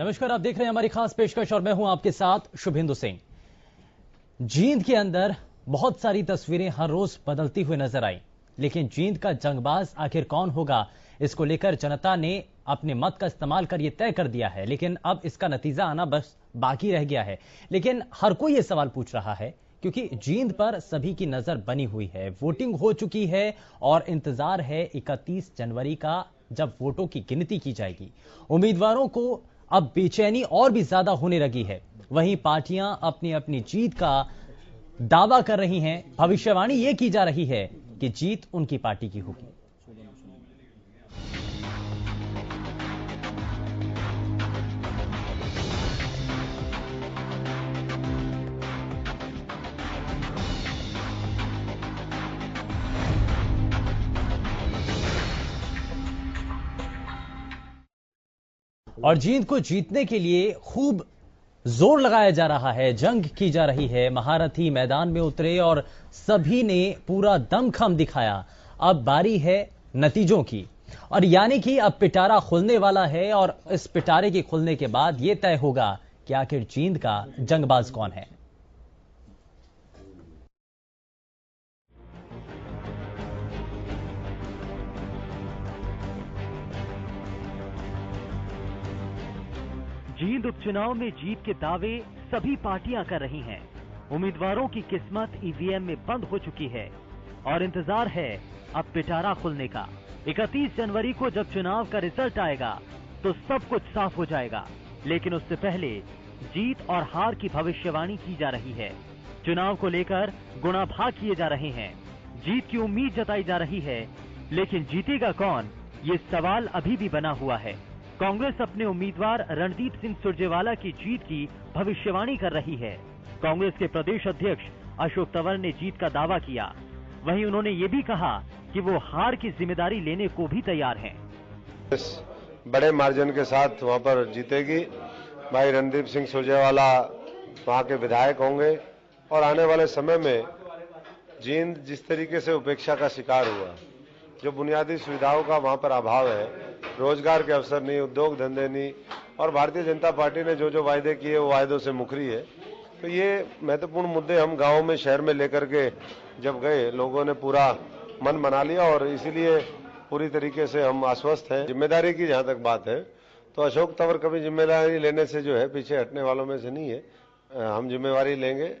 नमस्कार, आप देख रहे हैं हमारी खास पेशकश और मैं हूं आपके साथ शुभेंदु सिंह। जींद के अंदर बहुत सारी तस्वीरें हर रोज बदलती हुई नजर आई, लेकिन जींद का जंगबाज आखिर कौन होगा, इसको लेकर जनता ने अपने मत का इस्तेमाल कर यह तय कर दिया है। लेकिन अब इसका नतीजा आना बस बाकी रह गया है। लेकिन हर कोई यह सवाल पूछ रहा है क्योंकि जींद पर सभी की नजर बनी हुई है। वोटिंग हो चुकी है और इंतजार है 31 जनवरी का, जब वोटों की गिनती की जाएगी। उम्मीदवारों को अब बेचैनी और भी ज्यादा होने लगी है। वहीं पार्टियां अपनी अपनी जीत का दावा कर रही हैं। भविष्यवाणी यह की जा रही है कि जीत उनकी पार्टी की होगी। और जींद को जीतने के लिए खूब जोर लगाया जा रहा है, जंग की जा रही है। महारथी मैदान में उतरे और सभी ने पूरा दमखम दिखाया। अब बारी है नतीजों की, और यानी कि अब पिटारा खुलने वाला है और इस पिटारे के खुलने के बाद यह तय होगा कि आखिर जींद का जंगबाज कौन है। जींद उपचुनाव में जीत के दावे सभी पार्टियां कर रही हैं। उम्मीदवारों की किस्मत ईवीएम में बंद हो चुकी है और इंतजार है अब पिटारा खुलने का। 31 जनवरी को जब चुनाव का रिजल्ट आएगा तो सब कुछ साफ हो जाएगा। लेकिन उससे पहले जीत और हार की भविष्यवाणी की जा रही है। चुनाव को लेकर गुणा भाग किए जा रहे हैं। जीत की उम्मीद जताई जा रही है, लेकिन जीतेगा कौन, ये सवाल अभी भी बना हुआ है। कांग्रेस अपने उम्मीदवार रणदीप सिंह सुरजेवाला की जीत की भविष्यवाणी कर रही है। कांग्रेस के प्रदेश अध्यक्ष अशोक तंवर ने जीत का दावा किया। वहीं उन्होंने ये भी कहा कि वो हार की जिम्मेदारी लेने को भी तैयार हैं। बड़े मार्जिन के साथ वहां पर जीतेगी। भाई रणदीप सिंह सुरजेवाला वहां के विधायक होंगे और आने वाले समय में जींद जिस तरीके से उपेक्षा का शिकार हुआ, जो बुनियादी सुविधाओं का वहां पर अभाव है, रोजगार के अवसर नहीं, उद्योग धंधे नहीं, और भारतीय जनता पार्टी ने जो जो वायदे किए वो वायदों से मुकरी है। तो ये महत्वपूर्ण मुद्दे हम गांव में, शहर में लेकर के जब गए, लोगों ने पूरा मन बना लिया और इसीलिए पूरी तरीके से हम आश्वस्त हैं। जिम्मेदारी की जहां तक बात है तो अशोक तंवर कभी जिम्मेदारी लेने से जो है पीछे हटने वालों में से नहीं है। हम जिम्मेवारी लेंगे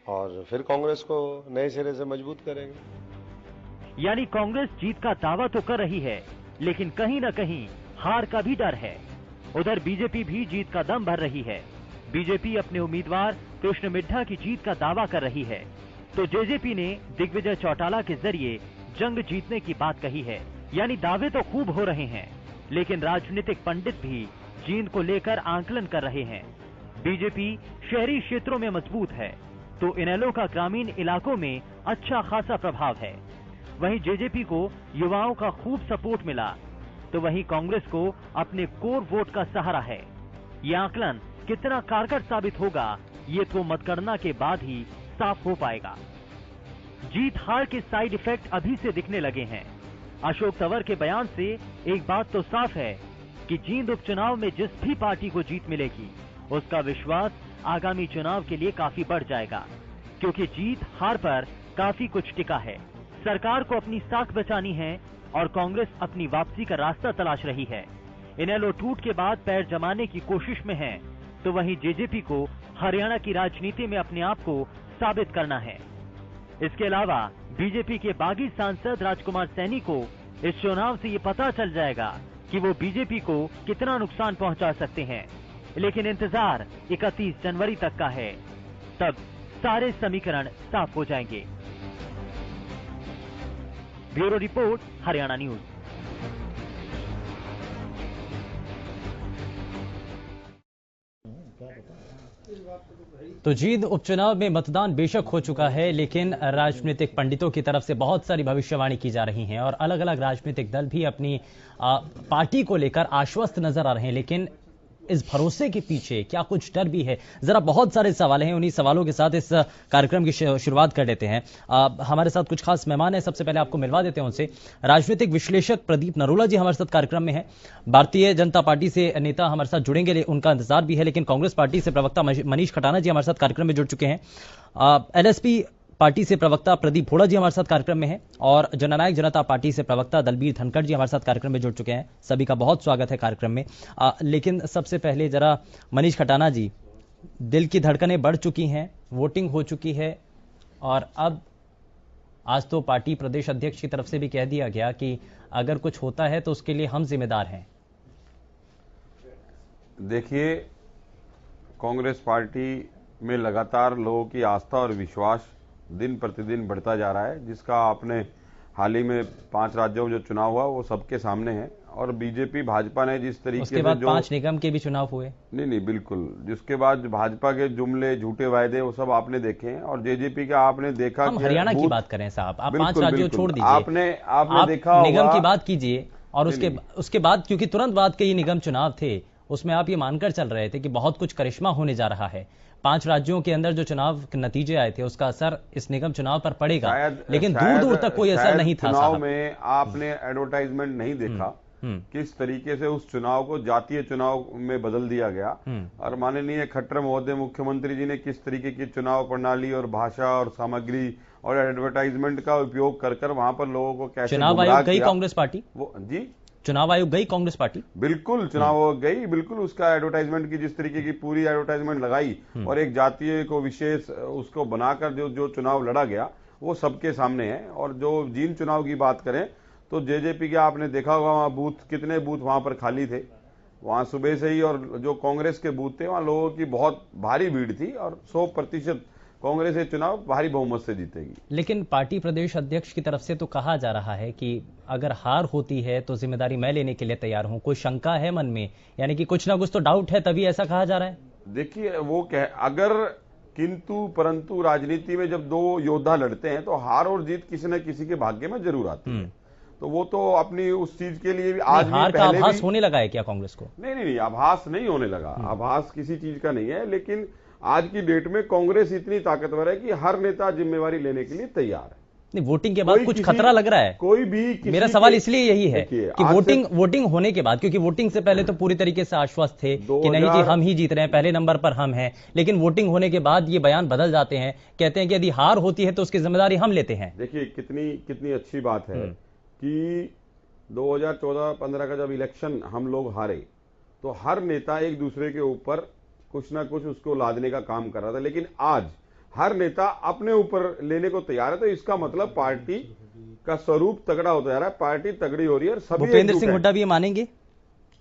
और फिर कांग्रेस को नए सिरे से मजबूत करेंगे। यानी कांग्रेस जीत का दावा तो कर रही है, लेकिन कहीं न कहीं हार का भी डर है। उधर बीजेपी भी जीत का दम भर रही है। बीजेपी अपने उम्मीदवार कृष्ण मिड्ढा की जीत का दावा कर रही है, तो जेजेपी ने दिग्विजय चौटाला के जरिए जंग जीतने की बात कही है। यानी दावे तो खूब हो रहे हैं, लेकिन राजनीतिक पंडित भी जींद को लेकर आंकलन कर रहे हैं। बीजेपी शहरी क्षेत्रों में मजबूत है, तो इनेलो का ग्रामीण इलाकों में अच्छा खासा प्रभाव है। वहीं जेजेपी को युवाओं का खूब सपोर्ट मिला, तो वहीं कांग्रेस को अपने कोर वोट का सहारा है। ये आकलन कितना कारगर साबित होगा, ये तो मतगणना के बाद ही साफ हो पाएगा। जीत हार के साइड इफेक्ट अभी से दिखने लगे हैं। अशोक तंवर के बयान से एक बात तो साफ है कि जींद उपचुनाव में जिस भी पार्टी को जीत मिलेगी, उसका विश्वास आगामी चुनाव के लिए काफी बढ़ जाएगा, क्योंकि जीत हार पर काफी कुछ टिका है। सरकार को अपनी साख बचानी है और कांग्रेस अपनी वापसी का रास्ता तलाश रही है। इनेलो टूट के बाद पैर जमाने की कोशिश में है, तो वहीं जेजेपी को हरियाणा की राजनीति में अपने आप को साबित करना है। इसके अलावा बीजेपी के बागी सांसद राजकुमार सैनी को इस चुनाव से ये पता चल जाएगा कि वो बीजेपी को कितना नुकसान पहुंचा सकते हैं। लेकिन इंतजार 31 जनवरी तक का है, तब सारे समीकरण साफ हो जाएंगे। Bureau report, Haryana news. तो जींद उपचुनाव में मतदान बेशक हो चुका है, लेकिन राजनीतिक पंडितों की तरफ से बहुत सारी भविष्यवाणी की जा रही हैं और अलग अलग राजनीतिक दल भी अपनी पार्टी को लेकर आश्वस्त नजर आ रहे हैं। लेकिन इस भरोसे के पीछे क्या कुछ डर भी है? जरा बहुत सारे सवाल हैं, उन्हीं सवालों के साथ इस कार्यक्रम की शुरुआत कर लेते हैं। हमारे साथ कुछ खास मेहमान हैं, सबसे पहले आपको मिलवा देते हैं उनसे। राजनीतिक विश्लेषक प्रदीप नरोला जी हमारे साथ कार्यक्रम में हैं। भारतीय जनता पार्टी से नेता हमारे साथ जुड़ेंगे, उनका इंतजार भी है, लेकिन कांग्रेस पार्टी से प्रवक्ता मनीष खटाना जी हमारे साथ कार्यक्रम में जुड़ चुके हैं। एलएसपी पार्टी से प्रवक्ता प्रदीप भोड़ा जी हमारे साथ कार्यक्रम में हैं और जननायक जनता पार्टी से प्रवक्ता दलबीर धनखड़ जी हमारे साथ कार्यक्रम में जुड़ चुके हैं। सभी का बहुत स्वागत है कार्यक्रम में। लेकिन सबसे पहले जरा मनीष खटाना जी, दिल की धड़कनें बढ़ चुकी हैं, वोटिंग हो चुकी है और अब आज तो पार्टी प्रदेश अध्यक्ष की तरफ से भी कह दिया गया कि अगर कुछ होता है तो उसके लिए हम जिम्मेदार हैं। देखिए, कांग्रेस पार्टी में लगातार लोगों की आस्था और विश्वास दिन प्रतिदिन बढ़ता जा रहा है, जिसका आपने हाल ही में 5 राज्यों में जो चुनाव हुआ वो सबके सामने है। और बीजेपी भाजपा ने जिस तरीके से बाद 5 निगम के भी चुनाव हुए, नहीं बिल्कुल, जिसके बाद भाजपा के जुमले झूठे वायदे वो सब आपने देखे हैं। और जेजेपी का आपने देखा हम हरियाणा की बात करें साहब, आप 5 राज्यों छोड़ दीजिए, आपने देखा निगम की बात कीजिए। और उसके बाद, क्योंकि तुरंत बाद के ये निगम चुनाव थे, उसमें आप ये मानकर चल रहे थे कि बहुत कुछ करिश्मा होने जा रहा है। 5 राज्यों के अंदर जो चुनाव के नतीजे आए थे उसका असर इस निगम चुनाव पर पड़ेगा, लेकिन दूर दूर तक कोई असर नहीं था। चुनाव में आपने एडवर्टाइजमेंट नहीं देखा किस तरीके से उस चुनाव को जातीय चुनाव में बदल दिया गया। और माननीय खट्टर महोदय मुख्यमंत्री जी ने किस तरीके की चुनाव प्रणाली और भाषा और सामग्री और एडवर्टाइजमेंट का उपयोग कर वहां पर लोगों को कैसे चुनाव आयोग गई कांग्रेस पार्टी, वो जी चुनाव आयोग गई कांग्रेस पार्टी, बिल्कुल चुनाव गई, बिल्कुल उसका एडवर्टाइजमेंट की जिस तरीके की पूरी एडवर्टाइजमेंट लगाई और एक जातीय को विशेष उसको बनाकर जो चुनाव लड़ा गया वो सबके सामने है। और जो जींद चुनाव की बात करें तो जेजेपी के आपने देखा होगा वहां कितने बूथ वहां पर खाली थे, वहां सुबह से ही। और जो कांग्रेस के बूथ थे वहां लोगों की बहुत भारी भीड़ थी और 100% कांग्रेस ये चुनाव भारी बहुमत से जीतेगी। लेकिन पार्टी प्रदेश अध्यक्ष की तरफ से तो कहा जा रहा है कि अगर हार होती है तो जिम्मेदारी मैं लेने के लिए तैयार हूं। कोई शंका है मन में, यानी कि कुछ ना कुछ तो डाउट है, तभी ऐसा कहा जा रहा है? देखिए, वो अगर किंतु परंतु राजनीति में जब 2 योद्धा लड़ते हैं तो हार और जीत किसी न किसी के भाग्य में जरूर आती है। तो वो तो अपनी उस चीज के लिए भी आज हार का आभास होने लगा है क्या कांग्रेस को? नहीं, आभास नहीं होने लगा, आभास किसी चीज का नहीं है। लेकिन आज की डेट में कांग्रेस इतनी ताकतवर है कि हर नेता जिम्मेवारी लेने के लिए तैयार है। नहीं, वोटिंग के बाद कुछ खतरा लग रहा है? कोई भी मेरा सवाल इसलिए यही है कि वोटिंग होने के बाद, क्योंकि वोटिंग से पहले तो पूरी तरीके से आश्वस्त थे कि नहीं जी हम ही जीत रहे हैं, पहले नंबर पर हम हैं, लेकिन वोटिंग होने के बाद ये बयान बदल जाते हैं, कहते हैं कि यदि हार होती है तो उसकी जिम्मेदारी हम लेते हैं। देखिए, कितनी अच्छी बात है कि 2014-15 का जब इलेक्शन हम लोग हारे तो हर नेता एक दूसरे के ऊपर कुछ ना कुछ उसको लादने का काम कर रहा था, लेकिन आज हर नेता अपने ऊपर लेने को तैयार है। तो इसका मतलब पार्टी का स्वरूप तगड़ा होता जा रहा है, पार्टी तगड़ी हो रही है। सभी भूपेंद्र सिंह हुड्डा भी ये मानेंगे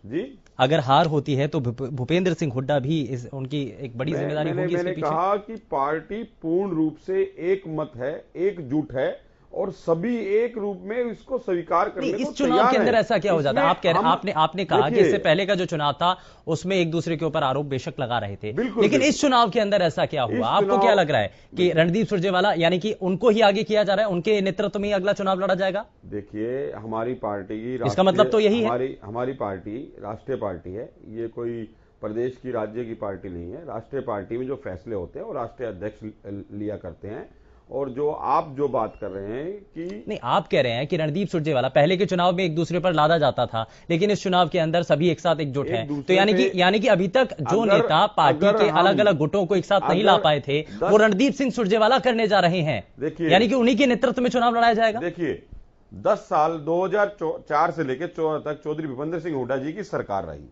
जी, अगर हार होती है तो भूपेंद्र सिंह हुड्डा भी उनकी एक बड़ी जिम्मेदारी होगी। मैंने कहा कि पार्टी पूर्ण रूप से एक मत है, एकजुट है और सभी एक रूप में इसको स्वीकार करने को इस चुनाव के अंदर ऐसा क्या हो जाता है? आप कह रहे आपने कहा कि इससे पहले का जो चुनाव था उसमें एक दूसरे के ऊपर आरोप बेशक लगा रहे थे, लेकिन इस चुनाव के अंदर ऐसा क्या हुआ? आपको क्या लग रहा है कि रणदीप सुरजेवाला यानी कि उनको ही आगे किया जा रहा है, उनके नेतृत्व में ही अगला चुनाव लड़ा जाएगा? देखिए, हमारी पार्टी की इसका मतलब तो यही है, हमारी पार्टी राष्ट्रीय पार्टी है, ये कोई प्रदेश की राज्य की पार्टी नहीं है। राष्ट्रीय पार्टी में जो फैसले होते हैं वो राष्ट्रीय अध्यक्ष लिया करते हैं। और जो बात कर रहे हैं कि नहीं, आप कह रहे हैं कि रणदीप सुरजेवाला पहले के चुनाव में एक दूसरे पर लादा जाता था, लेकिन इस चुनाव के अंदर सभी एक साथ एकजुट हैं। तो यानी कि अभी तक जो नेता पार्टी के अलग अलग गुटों को एक साथ नहीं ला पाए थे वो रणदीप सिंह सुरजेवाला करने जा रहे हैं। यानी कि उन्हीं के नेतृत्व में चुनाव लड़ाया जाएगा। देखिए, 10 साल 2004 से लेकर 2014 तक चौधरी भूपेंद्र सिंह हुड्डा जी की सरकार रही।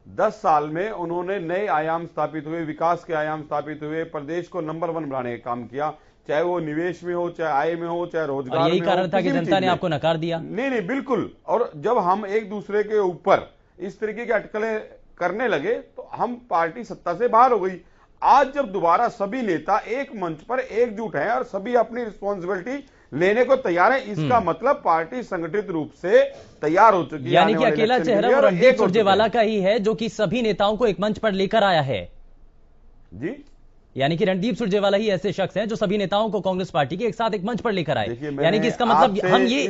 10 साल में उन्होंने नए आयाम स्थापित हुए, विकास के आयाम स्थापित हुए, प्रदेश को नंबर 1 बनाने का काम किया, चाहे वो निवेश में हो, चाहे आय में हो, चाहे रोजगार में हो। यही कारण था कि जनता ने आपको नकार दिया? नहीं, बिल्कुल। और जब हम एक दूसरे के ऊपर इस तरीके की अटकलें करने लगे तो हम पार्टी सत्ता से बाहर हो गई। आज जब दोबारा सभी नेता एक मंच पर एकजुट हैं और सभी अपनी रिस्पॉन्सिबिलिटी लेने को तैयार है, इसका मतलब पार्टी संगठित रूप से तैयार हो चुकी है। यानी कि अकेला चेहरा रणदीप सुरजेवाला का ही है जो कि सभी नेताओं को एक मंच पर लेकर आया है जी। यानी कि रणदीप सुरजेवाला ही ऐसे शख्स हैं जो सभी नेताओं को कांग्रेस पार्टी के एक साथ एक मंच पर लेकर आए। यानी कि इसका मतलब हम ये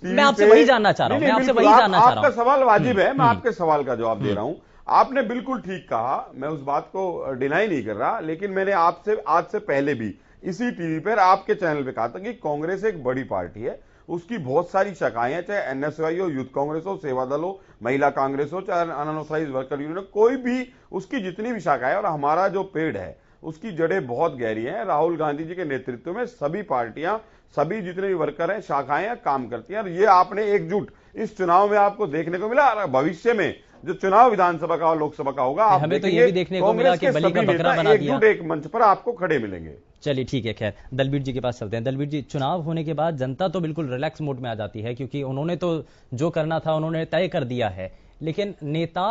मैं आपसे वही जानना चाह रहा हूं, मैं आपसे वही जानना चाह रहा हूं। आपका सवाल वाजिब है, मैं आपके सवाल का जवाब दे रहा हूं। आपने बिल्कुल ठीक कहा, मैं उस बात को डिनाई नहीं कर रहा, लेकिन मैंने आपसे आज से पहले भी इसी टीवी पर आपके चैनल पे कहा था कि कांग्रेस एक बड़ी पार्टी है, उसकी बहुत सारी शाखाएं हैं, चाहे एनएसयूआई हो, यूथ कांग्रेस हो, सेवा दल हो, महिला कांग्रेस हो, चाहे अनऑथराइज वर्कर यूनियन, कोई भी उसकी जितनी भी शाखाएं, और हमारा जो पेड़ है उसकी जड़ें बहुत गहरी हैं। राहुल गांधी जी के नेतृत्व में सभी पार्टियां, सभी जितने भी वर्कर हैं, शाखाएं हैं, काम करती हैं, और ये आपने एकजुट इस चुनाव में आपको देखने को मिला। भविष्य में जो चुनाव विधानसभा का और लोकसभा का होगा, आप हमें तो ये भी देखने को मिला कि बलि का बकरा बना दिया। एकजुट एक मंच पर आपको खड़े मिलेंगे। चलिए ठीक है, खैर दलबीर जी के पास चलते हैं। दलबीर जी, चुनाव होने के बाद जनता तो बिल्कुल रिलैक्स मोड में आ जाती है, क्योंकि उन्होंने तो जो करना था उन्होंने तय कर दिया है, लेकिन नेता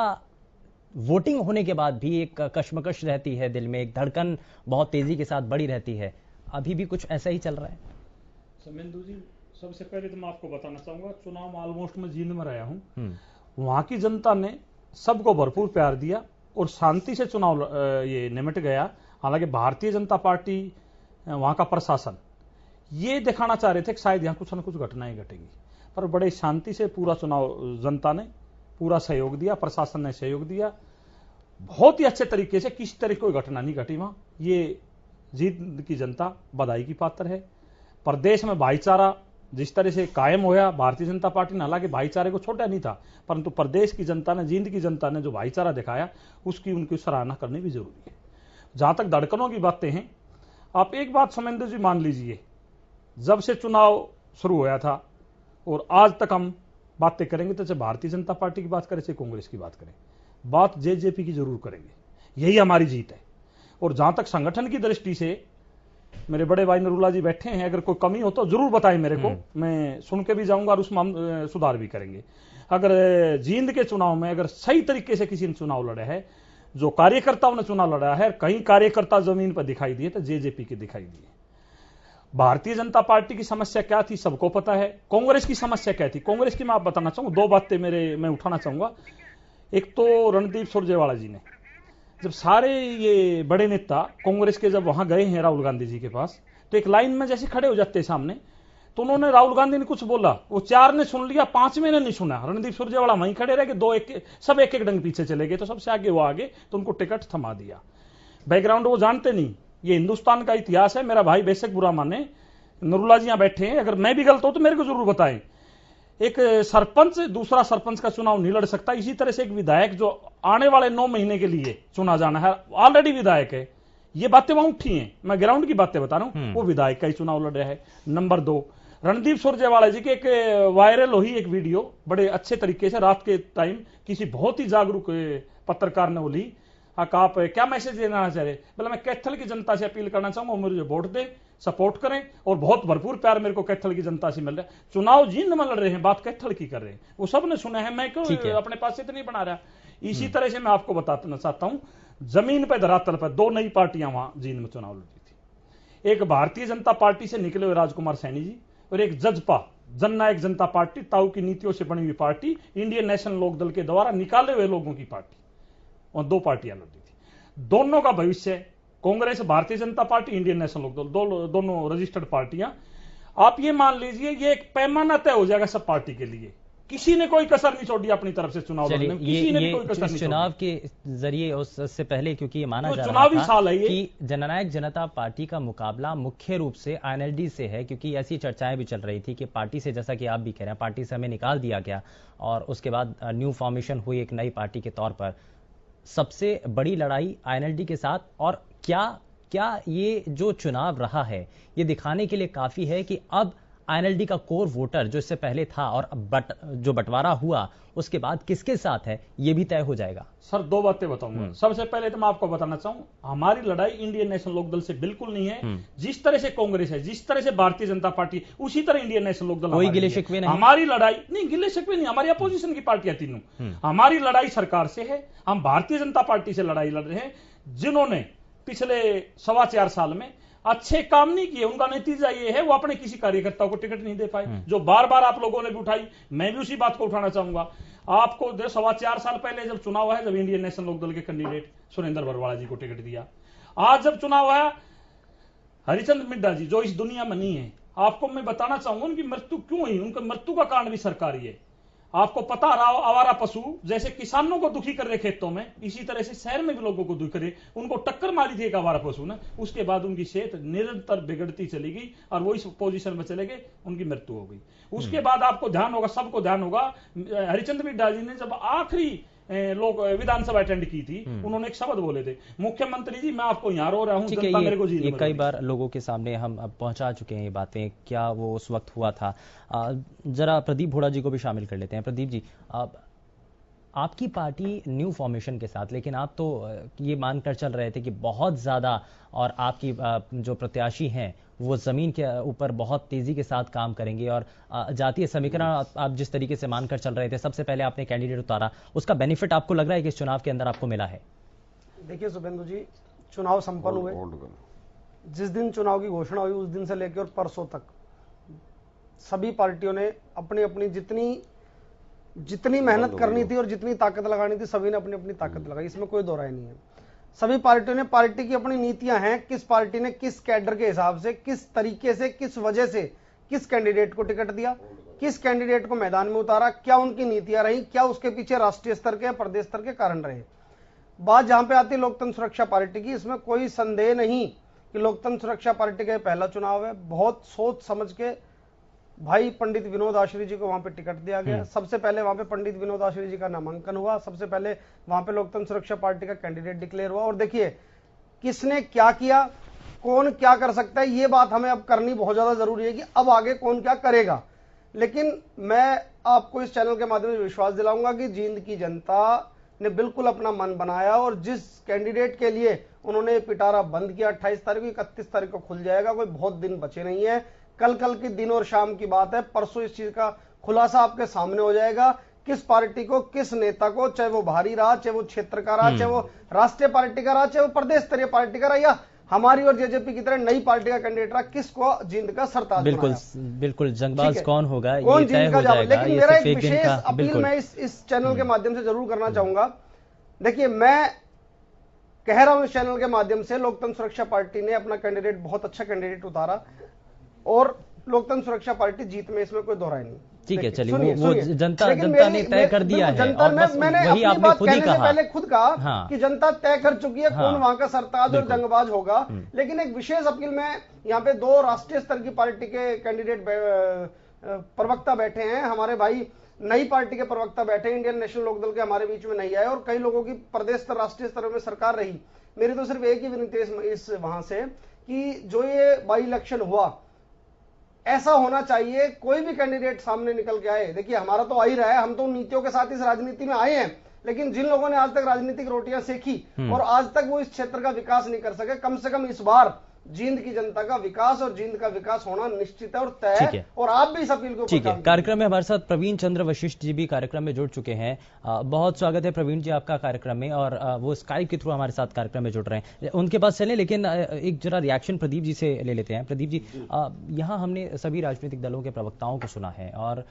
वोटिंग होने के बाद भी एक कश्मकश रहती है दिल में, एक धड़कन बहुत तेजी के साथ बढ़ी रहती है। अभी भी कुछ ऐसा ही चल रहा है? शुभेंदु जी, सबसे पहले तो मैं आपको बताना चाहूंगा, चुनाव में ऑलमोस्ट मैं जींद में रहा हूं, वहां की जनता ने सबको भरपूर प्यार दिया और शांति से चुनाव ये निमट गया। हालांकि भारतीय जनता पार्टी, वहां का प्रशासन ये दिखाना चाह रहे थे कि शायद यहां कुछ न कुछ घटनाएं घटेंगी, पर बड़े शांति से पूरा चुनाव जनता ने पूरा सहयोग दिया, प्रशासन ने सहयोग दिया, बहुत ही अच्छे तरीके से, किसी तरह कोई घटना नहीं घटी वहां। ये जीत की जनता बधाई की पात्र है। प्रदेश में भाईचारा जिस तरह से कायम होया, भारतीय जनता पार्टी ने हालांकि भाईचारे को छोड़ा नहीं था, परंतु प्रदेश की जनता ने, जींद की जनता ने जो भाईचारा दिखाया, उसकी उनकी सराहना करनी भी जरूरी है। जहां तक धड़कनों की बातें हैं, आप एक बात शुभेंदु जी मान लीजिए, जब से चुनाव शुरू होया था और आज तक हम बातें करेंगे, तो चाहे भारतीय जनता पार्टी की बात करें चाहे कांग्रेस की बात करें, बात जेजेपी की जरूर करेंगे। यही हमारी जीत है। और जहां तक संगठन की दृष्टि से, मेरे बड़े भाई नरूला जी बैठे हैं, अगर कोई कमी हो तो जरूर बताएं मेरे को, मैं सुन के भी जाऊंगा और उसमें हम सुधार भी करेंगे। अगर जींद के चुनाव में अगर सही तरीके से किसी ने चुनाव लड़ा है, जो कार्यकर्ताओं ने चुनाव लड़ा है, कई कार्यकर्ता जमीन पर दिखाई दिए तो जेजेपी के दिखाई दिए। भारतीय जनता पार्टी की समस्या क्या थी सबको पता है, कांग्रेस की समस्या क्या थी। कांग्रेस की मैं आप बताना चाहूंगा, दो बातें मैं उठाना चाहूंगा। एक तो रणदीप सुरजेवाला जी ने, जब सारे ये बड़े नेता कांग्रेस के जब वहां गए हैं राहुल गांधी जी के पास, तो एक लाइन में जैसे खड़े हो जाते सामने, तो उन्होंने, राहुल गांधी ने कुछ बोला, वो चार ने सुन लिया, पांचवें ने नहीं सुना। रणदीप सुरजेवाला वहीं खड़े रह गए, सब एक एक डंग पीछे चले गए, तो सबसे आगे वो आगे, तो उनको टिकट थमा दिया। बैकग्राउंड वो जानते नहीं, ये हिंदुस्तान का इतिहास है। मेरा भाई बेशक बुरा माने, नरूला जी यहां बैठे हैं, अगर मैं भी गलत हूं तो मेरे को जरूर बताएं। एक सरपंच दूसरा सरपंच का चुनाव नहीं लड़ सकता, इसी तरह से एक विधायक जो आने वाले 9 महीने के लिए चुना जाना है, ऑलरेडी विधायक है, ये बातें वहां उठी हैं, मैं ग्राउंड की बातें बता रहा हूं, वो विधायक का ही चुनाव लड़ रहा है। नंबर 2, रणदीप सुरजेवाला जी की एक वायरल हुई एक वीडियो, बड़े अच्छे तरीके से रात के टाइम किसी बहुत ही जागरूक पत्रकार ने बोली, आप क्या मैसेज देना चाह रहे? बोला, मैं कैथल की जनता से अपील करना चाहूंगा, मुझे वोट दें, सपोर्ट करें, और बहुत भरपूर प्यार मेरे को कैथल की जनता से मिल रहा है। चुनाव जींद में लड़ रहे हैं, बात कैथल की कर रहे हैं, वो सब ने सुना है, मैं क्यों अपने पास से इतनी बना रहा। इसी तरह से मैं आपको बताना चाहता हूं, जमीन पर धरातल पर 2 नई पार्टियां वहां जींद में चुनाव लड़ी थी। एक भारतीय जनता पार्टी से निकले हुए राजकुमार सैनी जी, और एक जजपा, जननायक जनता पार्टी, ताऊ की नीतियों से बनी हुई पार्टी, इंडियन नेशनल लोकदल के द्वारा निकाले हुए लोगों की पार्टी, और 2 पार्टियां लड़ी थी। दोनों का भविष्य, Congress, Bharatiya Janata party, Indian national Lokdal, दोनों रजिस्टर्ड पार्टियां। आप ये मान लीजिए, ये एक पैमाना तय हो जाएगा सब पार्टी के लिए, किसी ने कोई कसर नहीं छोड़ी अपनी तरफ से चुनाव लड़ने में, किसी ने भी कोई कसर नहीं छोड़ी। चुनाव के जरिए, उससे पहले, क्योंकि ये माना जा चुनावी रहा साल था है ये, कि जननायक जनता पार्टी का मुकाबला मुख्य रूप से आईएनएलडी से है, क्योंकि ऐसी चर्चाएं भी चल रही थी कि पार्टी से, जैसा कि आप भी कह रहे हैं, पार्टी से हमें निकाल दिया गया और उसके बाद न्यू फॉर्मेशन हुई एक नई पार्टी के तौर पर। सबसे बड़ी लड़ाई आईएनएलडी के साथ, और क्या ये जो चुनाव रहा है, ये दिखाने के लिए काफी है कि अब आईएनएलडी का कोर वोटर जो इससे पहले था और जो बंटवारा हुआ उसके बाद किसके साथ है, ये भी तय हो जाएगा? सर, 2 बातें बताऊंगा। सबसे पहले तो मैं आपको बताना चाहूं, हमारी लड़ाई इंडियन नेशनल लोकदल से बिल्कुल नहीं है। जिस तरह से कांग्रेस है, जिस तरह से भारतीय जनता पार्टी, उसी तरह इंडियन नेशनल लोकदल। कोई गिले शिकवे नहीं, हमारी लड़ाई नहीं, गिले शिकवे नहीं, हमारी अपोजिशन की पार्टियां तीनों। हमारी लड़ाई सरकार से है। हम भारतीय जनता पार्टी से लड़ाई लड़ रहे हैं, जिन्होंने पिछले 4.25 साल में अच्छे काम नहीं किए। उनका नतीजा ये है, वो अपने किसी कार्यकर्ता को टिकट नहीं दे पाए, जो बार बार आप लोगों ने भी उठाई, मैं भी उसी बात को उठाना चाहूंगा। आपको 4.25 साल पहले जब चुनाव है, जब इंडियन नेशनल लोकदल के कैंडिडेट सुरेंद्र बरवाड़ा जी को टिकट दिया, आज जब चुनाव आया, हरिचंद मिड्डा जी जो इस दुनिया में नहीं है, आपको मैं बताना चाहूंगा उनकी मृत्यु क्यों हुई, उनकी मृत्यु का कारण भी सरकारी है। आपको पता रहा हो, आवारा पशु जैसे किसानों को दुखी कर रहे खेतों में, इसी तरह से शहर में भी लोगों को दुखी करे। उनको टक्कर मारी थी एक आवारा पशु ने, उसके बाद उनकी सेहत निरंतर बिगड़ती चली गई और वो इस पोजीशन में चले गए, उनकी मृत्यु हो गई। उसके बाद आपको ध्यान होगा, सबको ध्यान होगा, हरिचंद्र मिड्ढा जी ने जब आखिरी लोग विधानसभा अटेंड की थी, उन्होंने एक शब्द बोले थे, मुख्यमंत्री जी मैं आपको यहाँ रो रहा हूँ, जनता मेरे को ये कई बार लोगों के सामने हम अब पहुंचा चुके हैं ये बातें, क्या वो उस वक्त हुआ था। जरा प्रदीप भोड़ा जी को भी शामिल कर लेते हैं। प्रदीप जी, आपकी पार्टी न्यू फॉर्मेशन के साथ, लेकिन आप तो ये मानकर चल रहे थे कि बहुत ज्यादा, और आपकी जो प्रत्याशी हैं वो जमीन के ऊपर बहुत तेजी के साथ काम करेंगे, और जातीय समीकरण आप जिस तरीके से मानकर चल रहे थे, सबसे पहले आपने कैंडिडेट उतारा, उसका बेनिफिट आपको लग रहा है कि इस चुनाव के अंदर आपको मिला है? देखिए शुभेंदु जी, चुनाव संपन्न हुए, जिस दिन चुनाव की घोषणा हुई उस दिन से लेकर और परसों तक सभी पार्टियों ने अपनी अपनी जितनी मेहनत करनी थी और जितनी ताकत लगानी थी, सभी ने अपनी अपनी ताकत लगाई, इसमें कोई दो राय नहीं है। सभी पार्टियों ने, पार्टी की अपनी नीतियां हैं, किस पार्टी ने किस कैडर के हिसाब से, किस तरीके से, किस वजह से किस कैंडिडेट को टिकट दिया, किस कैंडिडेट को मैदान में उतारा, क्या उनकी नीतियां रही, क्या उसके पीछे राष्ट्रीय स्तर के, प्रदेश स्तर के कारण रहे। बात जहां पे आती है लोकतंत्र सुरक्षा पार्टी की, इसमें कोई संदेह नहीं कि लोकतंत्र सुरक्षा पार्टी का पहला चुनाव है। बहुत सोच समझ के भाई पंडित विनोद आश्री जी को वहां पे टिकट दिया गया। सबसे पहले वहां पे पंडित विनोद आश्री जी का नामांकन हुआ, सबसे पहले वहां पे लोकतंत्र सुरक्षा पार्टी का कैंडिडेट डिक्लेयर हुआ। और देखिए किसने क्या किया, कौन क्या कर सकता है, ये बात हमें अब करनी बहुत ज्यादा जरूरी है कि अब आगे कौन क्या करेगा। लेकिन मैं आपको इस चैनल के माध्यम से विश्वास दिलाऊंगा कि जींद की जनता ने बिल्कुल अपना मन बनाया, और जिस कैंडिडेट के लिए उन्होंने पिटारा बंद किया 28 तारीख को, 31 तारीख को खुल जाएगा, कोई बहुत दिन बचे नहीं है। कल के दिन और शाम की बात है, परसों इस चीज का खुलासा आपके सामने हो जाएगा, किस पार्टी को, किस नेता को, चाहे वो भारी रहा, चाहे वो क्षेत्र का रहा, चाहे वो राष्ट्रीय पार्टी का रहा, चाहे वो प्रदेश स्तरीय पार्टी का रहा, या हमारी और जेजेपी की तरह नई पार्टी का कैंडिडेट रहा, किसको जींद का सरताज बिल्कुल बिल्कुल जंगबाज कौन होगा, कौन ये तय जींद हो का जाएगा। जाएगा। लेकिन मेरा एक विशेष अपील मैं इस चैनल के माध्यम से जरूर करना चाहूंगा। देखिए मैं कह रहा हूं इस चैनल के माध्यम से, लोकतंत्र सुरक्षा पार्टी ने अपना कैंडिडेट, बहुत अच्छा कैंडिडेट उतारा, और लोकतंत्र सुरक्षा पार्टी जीत में, इसमें कोई दोहराई नहीं। ठीक है, चलिए वो जनता ने तय कर दिया है, और बस मैंने वही अपनी आपने बात खुद ही कहने से कहा, पहले खुद कहा हाँ, कि जनता तय कर चुकी है कौन वहां का सरताज और जंगबाज होगा। लेकिन एक विशेष अपील, मैं यहाँ पे 2 राष्ट्रीय स्तर की पार्टी के कैंडिडेट प्रवक्ता बैठे हैं, हमारे भाई नई पार्टी के प्रवक्ता बैठे, इंडियन नेशनल लोकदल के हमारे बीच में नहीं आए, और कई लोगों की प्रदेश स्तर, राष्ट्रीय स्तर में सरकार रही। मेरी तो सिर्फ एक ही विनती इस वहां से कि जो ये बाई इलेक्शन हुआ, ऐसा होना चाहिए कोई भी कैंडिडेट सामने निकल के आए। देखिए हमारा तो आ ही रहा है, हम तो नीतियों के साथ इस राजनीति में आए हैं, लेकिन जिन लोगों ने आज तक राजनीतिक रोटियां सेकी और आज तक वो इस क्षेत्र का विकास नहीं कर सके, कम से कम इस बार जींद की जनता का विकास और जींद का विकास होना निश्चित है और तय है, और आप भी इस अपील को। ठीक है, कार्यक्रम में हमारे साथ प्रवीण चंद्र वशिष्ठ जी भी कार्यक्रम में जुड़ चुके हैं। बहुत स्वागत है प्रवीण जी आपका कार्यक्रम में, और वो स्काइप के थ्रू हमारे साथ कार्यक्रम में जुड़ रहे हैं, उनके पास चलें। लेकिन एक जरा रिएक्शन प्रदीप जी से ले लेते हैं। प्रदीप जी, यहाँ हमने सभी राजनीतिक दलों के प्रवक्ताओं को सुना है, और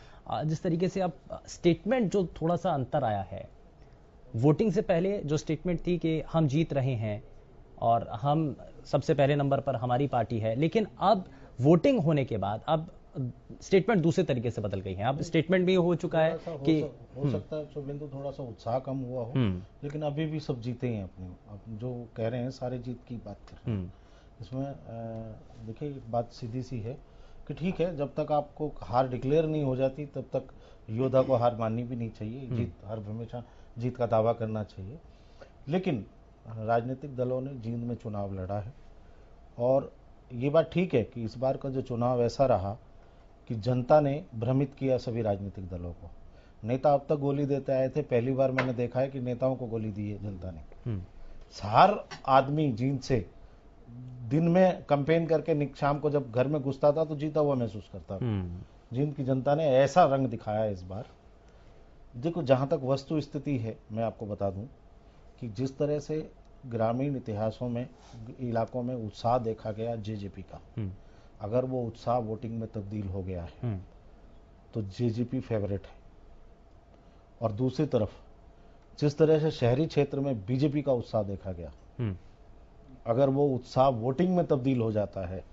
जिस तरीके से अब स्टेटमेंट जो थोड़ा सा अंतर आया है, वोटिंग से पहले जो स्टेटमेंट थी कि हम जीत रहे हैं और हम सबसे पहले नंबर पर हमारी पार्टी है, लेकिन अब वोटिंग होने के बाद अब स्टेटमेंट दूसरे तरीके से बदल गई है। अब स्टेटमेंट भी हो चुका है कि हो सकता है शुभेंदु थोड़ा सा उत्साह कम हुआ हो, लेकिन अभी भी सब जीते हैं अपने, जो कह रहे हैं सारे जीत की बात कर रहे हैं। इसमें देखिए बात सीधी सी है कि ठीक है, जब तक आपको हार डिक्लेयर नहीं हो जाती तब तक योद्धा को हार माननी भी नहीं चाहिए, जीत हर हमेशा जीत का दावा करना चाहिए। लेकिन राजनीतिक दलों ने जींद में चुनाव लड़ा है, और ये बात ठीक है कि इस बार का जो चुनाव ऐसा रहा कि जनता ने भ्रमित किया सभी राजनीतिक दलों को। नेता अब तक गोली देते आए थे, पहली बार मैंने देखा है कि नेताओं को गोली दी है जनता ने। हर आदमी जींद से दिन में कैंपेन करके शाम को जब घर में घुसता था तो जीता हुआ महसूस करता था। जींद की जनता ने ऐसा रंग दिखाया इस बार। देखो जहां तक वस्तु स्थिति है, मैं आपको बता दूं कि जिस तरह से ग्रामीण इतिहासों में, इलाकों में उत्साह देखा गया जेजेपी का, अगर वो उत्साह वोटिंग में तब्दील हो गया है तो जेजेपी फेवरेट है। और दूसरी तरफ जिस तरह से शहरी क्षेत्र में बीजेपी का उत्साह देखा गया, अगर वो उत्साह वोटिंग में तब्दील हो जाता है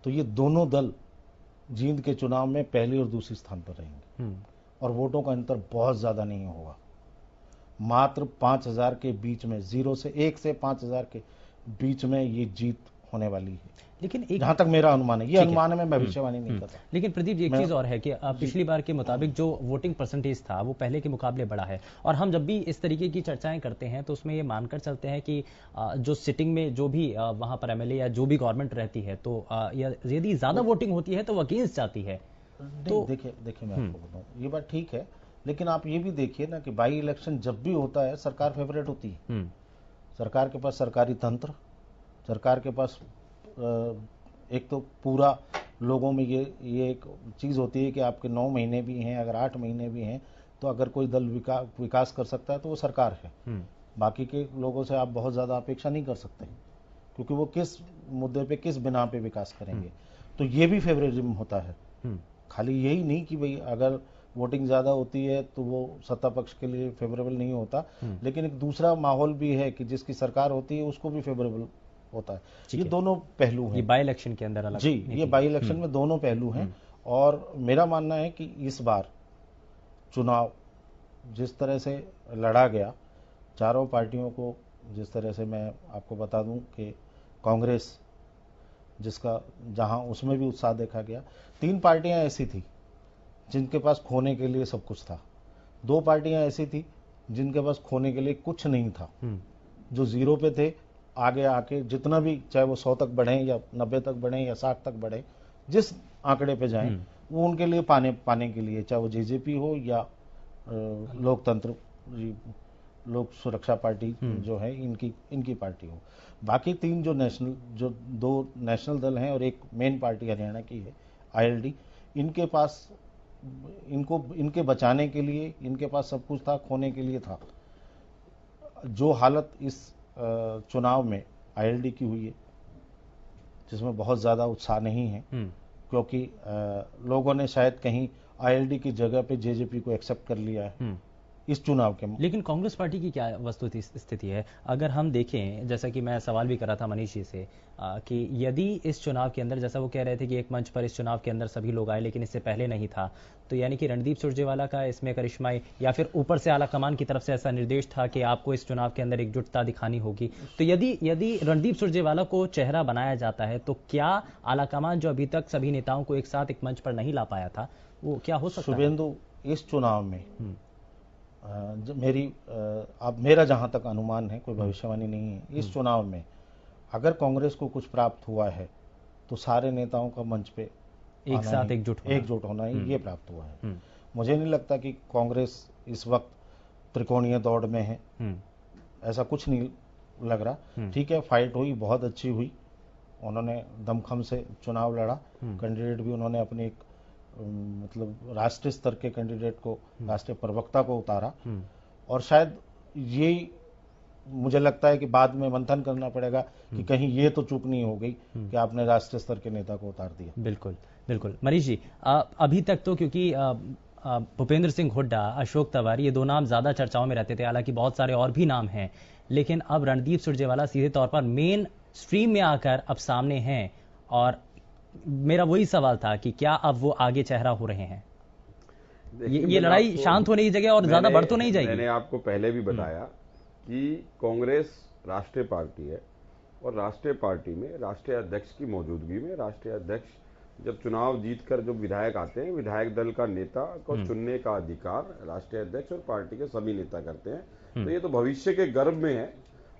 तो ये दोनों दल जींद के चुनाव में पहली और दूसरी स्थान पर रहेंगे। और वोटों का अंतर बहुत ज्यादा नहीं होगा। मात्र 5,000 के बीच में, 0 से 1 से 5,000 के बीच में ये जीत होने वाली है। लेकिन एक जहां तक मेरा अनुमान है, ये अनुमान है, मैं भविष्यवाणी नहीं करता। लेकिन प्रदीप जी, एक चीज और है कि पिछली बार के मुताबिक जो वोटिंग परसेंटेज था वो पहले के मुकाबले बढ़ा है, और हम जब भी इस तरीके की चर्चाएं करते हैं तो उसमें ये मानकर चलते हैं कि जो सिटिंग में जो भी वहां पर एमएलए या जो भी गवर्नमेंट रहती है तो यदि ज्यादा वोटिंग होती है तो वो अगेंस्ट जाती है। तो देखिए मैं आपको बताऊं, ये बात ठीक है, लेकिन आप ये भी देखिए ना कि बाई इलेक्शन जब भी होता है सरकार फेवरेट होती है। सरकार के पास सरकारी तंत्र, सरकार के पास एक तो पूरा लोगों में ये एक चीज होती है कि आपके 9 महीने भी हैं, अगर 8 महीने भी हैं, तो अगर कोई दल विकास कर सकता है तो वो सरकार है। बाकी के लोगों से आप बहुत ज्यादा अपेक्षा नहीं कर सकते, क्योंकि वो किस मुद्दे पे, किस बिना पे विकास करेंगे। तो ये भी फेवरेटिज्म होता है। खाली यही नहीं कि भाई अगर वोटिंग ज्यादा होती है तो वो सत्ता पक्ष के लिए फेवरेबल नहीं होता, लेकिन एक दूसरा माहौल भी है कि जिसकी सरकार होती है उसको भी फेवरेबल होता है। ये दोनों पहलू हैं। ये बाई इलेक्शन के अंदर अलग जी, ये बाई इलेक्शन में दोनों पहलू हैं। और मेरा मानना है कि इस बार चुनाव जिस तरह से लड़ा गया, चारों पार्टियों को, जिस तरह से मैं आपको बता दूं कि कांग्रेस जिसका जहां उसमें भी उत्साह देखा गया, 3 पार्टियां ऐसी थी जिनके पास खोने के लिए सब कुछ था, 2 पार्टियां ऐसी थी जिनके पास खोने के लिए कुछ नहीं था। जो 0 पे थे, आगे आके जितना भी, चाहे वो 100 तक बढ़े या 90 तक बढ़े या 60 तक बढ़े, जिस आंकड़े पे जाएं, वो उनके लिए पाने के लिए, चाहे वो जेजेपी हो या लोकतंत्र, लोक सुरक्षा पार्टी जो है इनकी पार्टी हो। बाकी 3 जो 2 नेशनल दल हैं और एक मेन पार्टी हरियाणा की है आईएलडी, इनके पास, इनके बचाने के लिए इनके पास सब कुछ था, खोने के लिए था। जो हालत इस चुनाव में आईएलडी की हुई है, जिसमें बहुत ज्यादा उत्साह नहीं है, क्योंकि लोगों ने शायद कहीं आईएलडी की जगह पे जेजेपी को एक्सेप्ट कर लिया है इस चुनाव के। लेकिन कांग्रेस पार्टी की क्या वस्तु स्थिति है? अगर हम देखें, जैसा कि मैं सवाल भी कर रहा था मनीष जी से, कि यदि इस चुनाव के अंदर, जैसा वो कह रहे थे कि एक मंच पर इस चुनाव के अंदर सभी लोग आए लेकिन इससे पहले नहीं था, तो यानी कि रणदीप सुरजेवाला का इसमें करिश्मा, या फिर ऊपर से आला कमान की तरफ से ऐसा निर्देश था कि आपको इस चुनाव के अंदर एकजुटता दिखानी होगी। तो यदि रणदीप सुरजेवाला को चेहरा बनाया जाता है तो क्या आला कमान, जो अभी तक सभी नेताओं को एक साथ एक मंच पर नहीं ला पाया था, वो क्या हो सकता है? शुभेंदु, इस चुनाव में मेरा जहां तक अनुमान है, कोई भविष्यवाणी नहीं है, इस चुनाव में अगर कांग्रेस को कुछ प्राप्त हुआ है तो सारे नेताओं का मंच पे एक साथ एकजुट होना ही ये प्राप्त हुआ है। मुझे नहीं लगता कि कांग्रेस इस वक्त त्रिकोणीय दौड़ में है, ऐसा कुछ नहीं लग रहा। ठीक है, फाइट हुई, बहुत अच्छी हुई, उन्होंने दमखम से चुनाव लड़ा, कैंडिडेट भी उन्होंने अपने एक मतलब राष्ट्रीय स्तर के कैंडिडेट को, राष्ट्रीय प्रवक्ता को उतारा, और शायद ये मुझे लगता है कि बाद में मंथन करना पड़ेगा कि कहीं ये तो चूक नहीं हो गई कि आपने राष्ट्रीय स्तर के नेता को उतार दिया। बिल्कुल बिल्कुल। मनीष जी, अभी तक तो क्योंकि भूपेंद्र सिंह हुड्डा, अशोक तंवर, ये 2 नाम ज्यादा चर्चाओं में रहते थे, हालांकि बहुत सारे और भी नाम हैं, लेकिन अब रणदीप सुरजेवाला सीधे तौर पर मेन स्ट्रीम में आकर अब सामने हैं, और मेरा वही सवाल था कि क्या अब वो आगे चेहरा हो रहे हैं? ये लड़ाई शांत होने की जगह और ज्यादा बढ़ तो नहीं जाएगी? मैंने आपको पहले भी बताया कि कांग्रेस राष्ट्रीय पार्टी है, और राष्ट्रीय पार्टी में राष्ट्रीय अध्यक्ष की मौजूदगी में, राष्ट्रीय अध्यक्ष जब चुनाव जीतकर जो विधायक आते हैं, विधायक दल का नेता को चुनने का अधिकार राष्ट्रीय अध्यक्ष और पार्टी के सभी नेता करते हैं। तो ये तो भविष्य के गर्भ में है,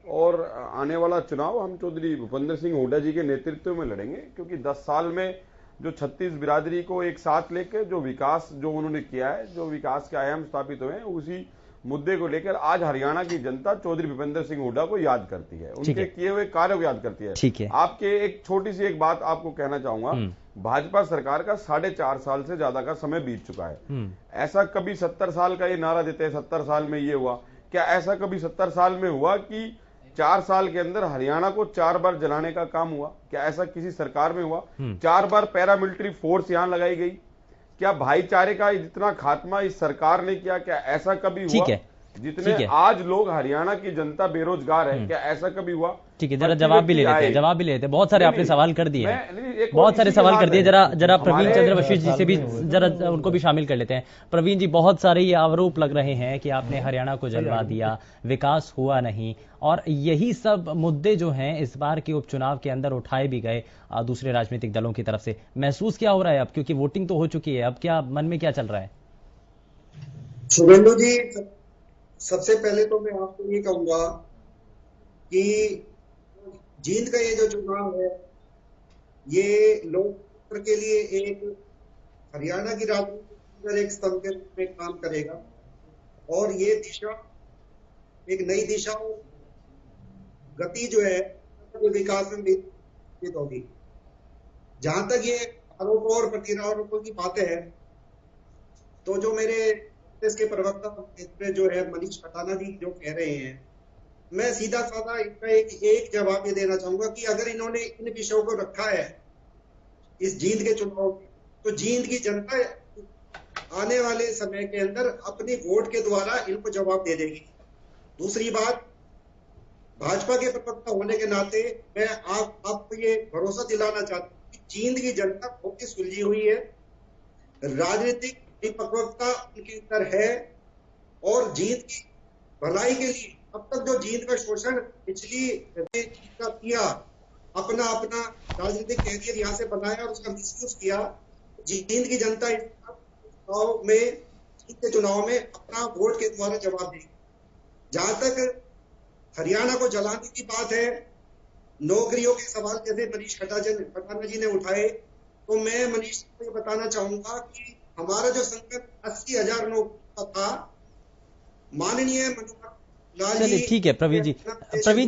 और आने वाला चुनाव हम चौधरी भूपेंद्र सिंह हुड्डा जी के नेतृत्व में लड़ेंगे, क्योंकि 10 साल में जो 36 बिरादरी को एक साथ लेकर जो विकास जो उन्होंने किया है, जो विकास के आयाम स्थापित हुए हैं, उसी मुद्दे को लेकर आज हरियाणा की जनता चौधरी भूपेंद्र सिंह हुड्डा को याद करती है, उनके किए हुए कार्य को याद करती है। ठीक है। आपके एक छोटी सी एक बात आपको कहना चाहूंगा, भाजपा सरकार का 4.5 साल से ज्यादा का समय बीत चुका है। ऐसा कभी 70 साल का ये नारा देते हैं, 70 साल में ये हुआ, क्या ऐसा कभी 70 साल में हुआ कि 4 साल के अंदर हरियाणा को 4 बार जलाने का काम हुआ? क्या ऐसा किसी सरकार में हुआ? 4 बार पैरामिलिट्री फोर्स यहां लगाई गई? क्या भाईचारे का जितना खात्मा इस सरकार ने किया, क्या ऐसा कभी हुआ? जितने आज लोग हरियाणा की जनता बेरोजगार है, क्या ऐसा कभी हुआ? ठीक है, जरा जवाब भी ले लेते हैं, बहुत सारे आपने सवाल कर दिए हैं, बहुत सारे सवाल कर दिए। जरा प्रवीण चंद्र वशिष्ठ जी से भी जरा उनको भी शामिल कर लेते हैं। प्रवीण जी, बहुत सारे ये आरोप लग रहे हैं कि आपने हरियाणा को जलवा दिया, विकास हुआ नहीं, और यही सब मुद्दे जो हैं इस बार के उपचुनाव के अंदर उठाए भी गए दूसरे राजनीतिक दलों की तरफ से। महसूस क्या हो रहा है अब, क्योंकि वोटिंग तो हो चुकी है, अब क्या मन में क्या चल रहा है? शुभेंदु जी, सबसे पहले तो मैं आपको ये कहूंगा कि जींद का ये जो चुनाव है, ये लोकतंत्र के लिए एक हरियाणा की राजनीति में एक स्तंभ के रूप में काम करेगा, और ये दिशा एक नई दिशा गति जो है विकास में विकसित होगी। जहां तक ये आरोपों और प्रतिआरोपों की बातें हैं, तो जो मेरे इसके प्रवक्ता जो है मनीष खटाना जी जो कह रहे हैं, मैं सीधा साधा इनका एक जवाब ये देना चाहूंगा कि अगर इन्होंने इन विषयों को रखा है इस जींद के चुनाव में, तो जींद की जनता आने वाले समय के अंदर अपनी वोट के द्वारा इनको जवाब दे देगी। दूसरी बात, भाजपा के प्रवक्ता होने के नाते मैं आपको ये भरोसा दिलाना चाहता हूँ कि जींद की जनता बहुत ही सुलझी हुई है, राजनीतिक परिपक्वता उनके अंदर है, और जींद की भलाई के लिए अब तक जो जींद का शोषण पिछली किया, अपना राजनीतिक कैरियर यहाँ से बनाया और उसका मिसयूज किया, जींद की जनता के चुनाव में अपना वोट के द्वारा जवाब देगी। जहां तक हरियाणा को जलाने की बात है, नौकरियों के सवाल जैसे मनीष खटाना जी ने उठाए, तो मैं मनीष को ये बताना चाहूंगा कि हमारा जो संकल्प 80,000 नौकरी का था, माननीय चलिए ठीक है प्रवीण जी,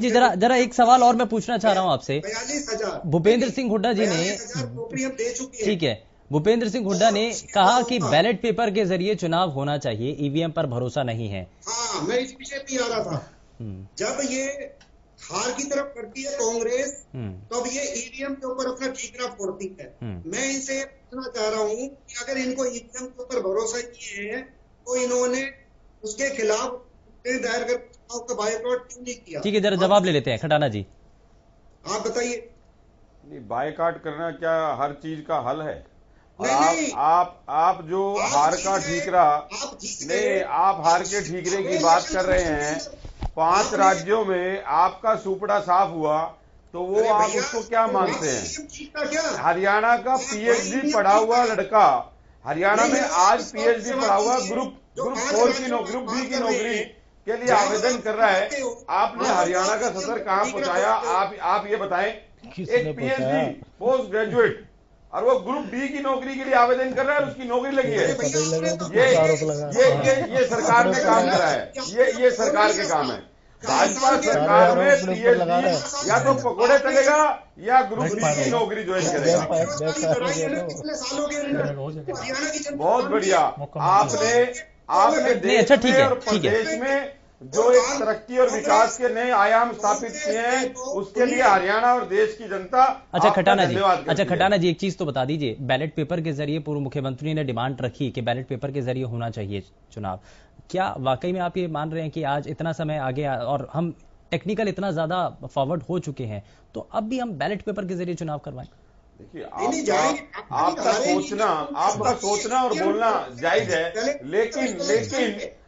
जरा एक सवाल और मैं पूछना चाह रहा हूं आपसे। 42,000 भूपेंद्र सिंह हुड्डा जी ने, नौकरी हम दे चुके हैं। ठीक है, भूपेंद्र सिंह हुड्डा ने कहा कि बैलेट पेपर के जरिए चुनाव होना चाहिए, ईवीएम पर भरोसा नहीं है। हाँ, मैं इस विषय पे आ रहा था। जब ये हार की तरफ करती है कांग्रेस, तब ये ईवीएम के ऊपर अपना ठीकरा फोड़ती है। मैं इनसे पूछना चाह रहा हूं कि अगर इनको ईवीएम के ऊपर भरोसा नहीं है, तो इन्होंने उसके खिलाफ दायर कर बायकॉट क्यों नहीं किया? ठीक है, जरा जवाब ले लेते हैं खटाना जी, आप बताइए। नहीं, बायकॉट करना क्या हर चीज का हल है? नहीं, आप जो हार का ठीकरा, नहीं, आप हार के ठीकरे की बात कर रहे हैं। 5 राज्यों में आपका सुपड़ा साफ हुआ, तो वो आप उसको क्या मानते हैं? हरियाणा का पीएचडी पढ़ा हुआ लड़का, हरियाणा में आज पीएचडी पढ़ा हुआ ग्रुप 4 की नौकरी, ग्रुप बी की नौकरी के लिए आवेदन कर रहा है। आपने हरियाणा का सदर कहां पहुंचाया? आप ये बताएं। एक पीएचडी पोस्ट ग्रेजुएट और वो ग्रुप बी की नौकरी के लिए आवेदन कर रहा है, उसकी नौकरी लगी है। ये सरकार ने काम करा है, ये सरकार के काम है। भाजपा सरकार में पीएचडी या तो पकौड़े चलेगा या ग्रुप बी की नौकरी ज्वाइन करेगा। बहुत बढ़िया, आपने देश में और प्रदेश में जो एक तरक्की और विकास के नए आयाम स्थापित किए हैं, उसके लिए हरियाणा और देश की जनता। अच्छा खटाना जी, एक चीज तो बता दीजिए, बैलेट पेपर के जरिए पूर्व मुख्यमंत्री ने डिमांड रखी कि बैलेट पेपर के जरिए होना चाहिए चुनाव। क्या वाकई में आप ये मान रहे हैं कि आज इतना समय आगे और हम टेक्निकल इतना ज्यादा फॉरवर्ड हो चुके हैं, तो अब भी हम बैलेट पेपर के जरिए चुनाव करवाएं? देखिए, आपका सोचना और बोलना जायज है, लेकिन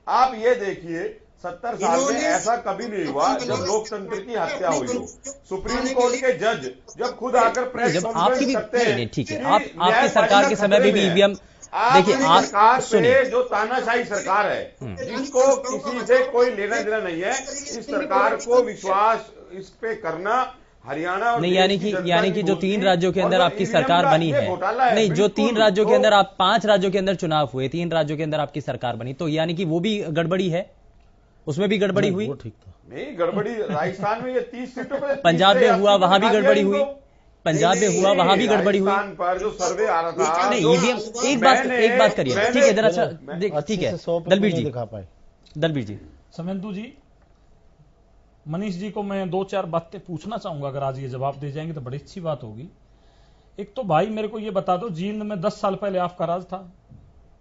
आप ये देखिए, 70 साल में ऐसा कभी नहीं हुआ जब लोकतंत्र की हत्या हुई हो। सुप्रीम कोर्ट के जज जब खुद आकर प्रेस कॉन्फ्रेंस करते हैं, ठीक है, आपकी सरकार के समय में भी ईवीएम, देखिए आप सुनिए, जो तानाशाही सरकार है, जिसको किसी से कोई लेना देना नहीं है, इस सरकार को विश्वास इस पे करना हरियाणा और नहीं, यानी कि जो 3 राज्यों के अंदर आपकी सरकार बनी है, नहीं, जो 3 राज्यों के अंदर आप 5 राज्यों के अंदर चुनाव हुए, 3 राज्यों के अंदर आपकी सरकार बनी, तो यानी कि वो भी गड़बड़ी है, उसमें भी गड़बड़ी हुई? ठीक था। नहीं, गड़बड़ी राजस्थान में ये 30 सीटों पर, पंजाब में हुआ, वहां भी गड़बड़ी हुई, पंजाब में हुआ, वहां भी गड़बड़ी हुई। पर जो सर्वे आ रहा था, नहीं, ईवीएम, एक बात करिए, ठीक है, जरा ठीक है, दलबीर जी। समेंदु जी, मनीष जी को मैं 2-4 बातें पूछना चाहूंगा, अगर आज ये जवाब दे जाएंगे तो बड़ी अच्छी बात होगी। एक तो भाई मेरे को ये बता दो, जींद में 10 साल पहले आपका राज था,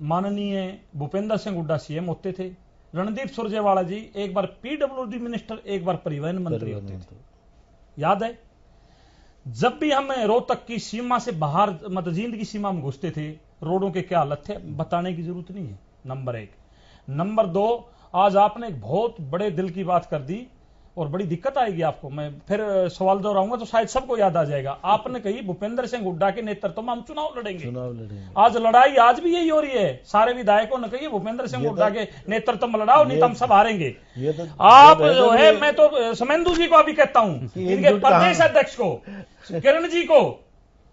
माननीय भूपेंद्र सिंह हुड्डा सीएम होते थे, रणदीप सुरजेवाला जी एक बार पीडब्ल्यूडी मिनिस्टर, एक बार परिवहन मंत्री होते थे, याद है? जब भी हम रोहतक की सीमा से बाहर, मतलब जींद की सीमा में घुसते थे, रोडों के क्या हालत थे बताने की जरूरत नहीं है, नंबर 1। नंबर 2, आज आपने एक बहुत बड़े दिल की बात कर दी और बड़ी दिक्कत आएगी आपको, मैं फिर सवाल दोहराऊंगा तो शायद सबको याद आ जाएगा। आपने कही भूपेंद्र सिंह हुड्डा के नेतृत्व में हम चुनाव लड़ेंगे। आज लड़ाई आज भी यही हो रही है, सारे विधायकों ने कही भूपेंद्र सिंह हुड्डा के नेतृत्व में लड़ाओ, नहीं तो हम सब हारेंगे। आप जो है, मैं तो शुभेंदु जी को अभी कहता हूं, इनके प्रदेश अध्यक्ष को, किरण जी को,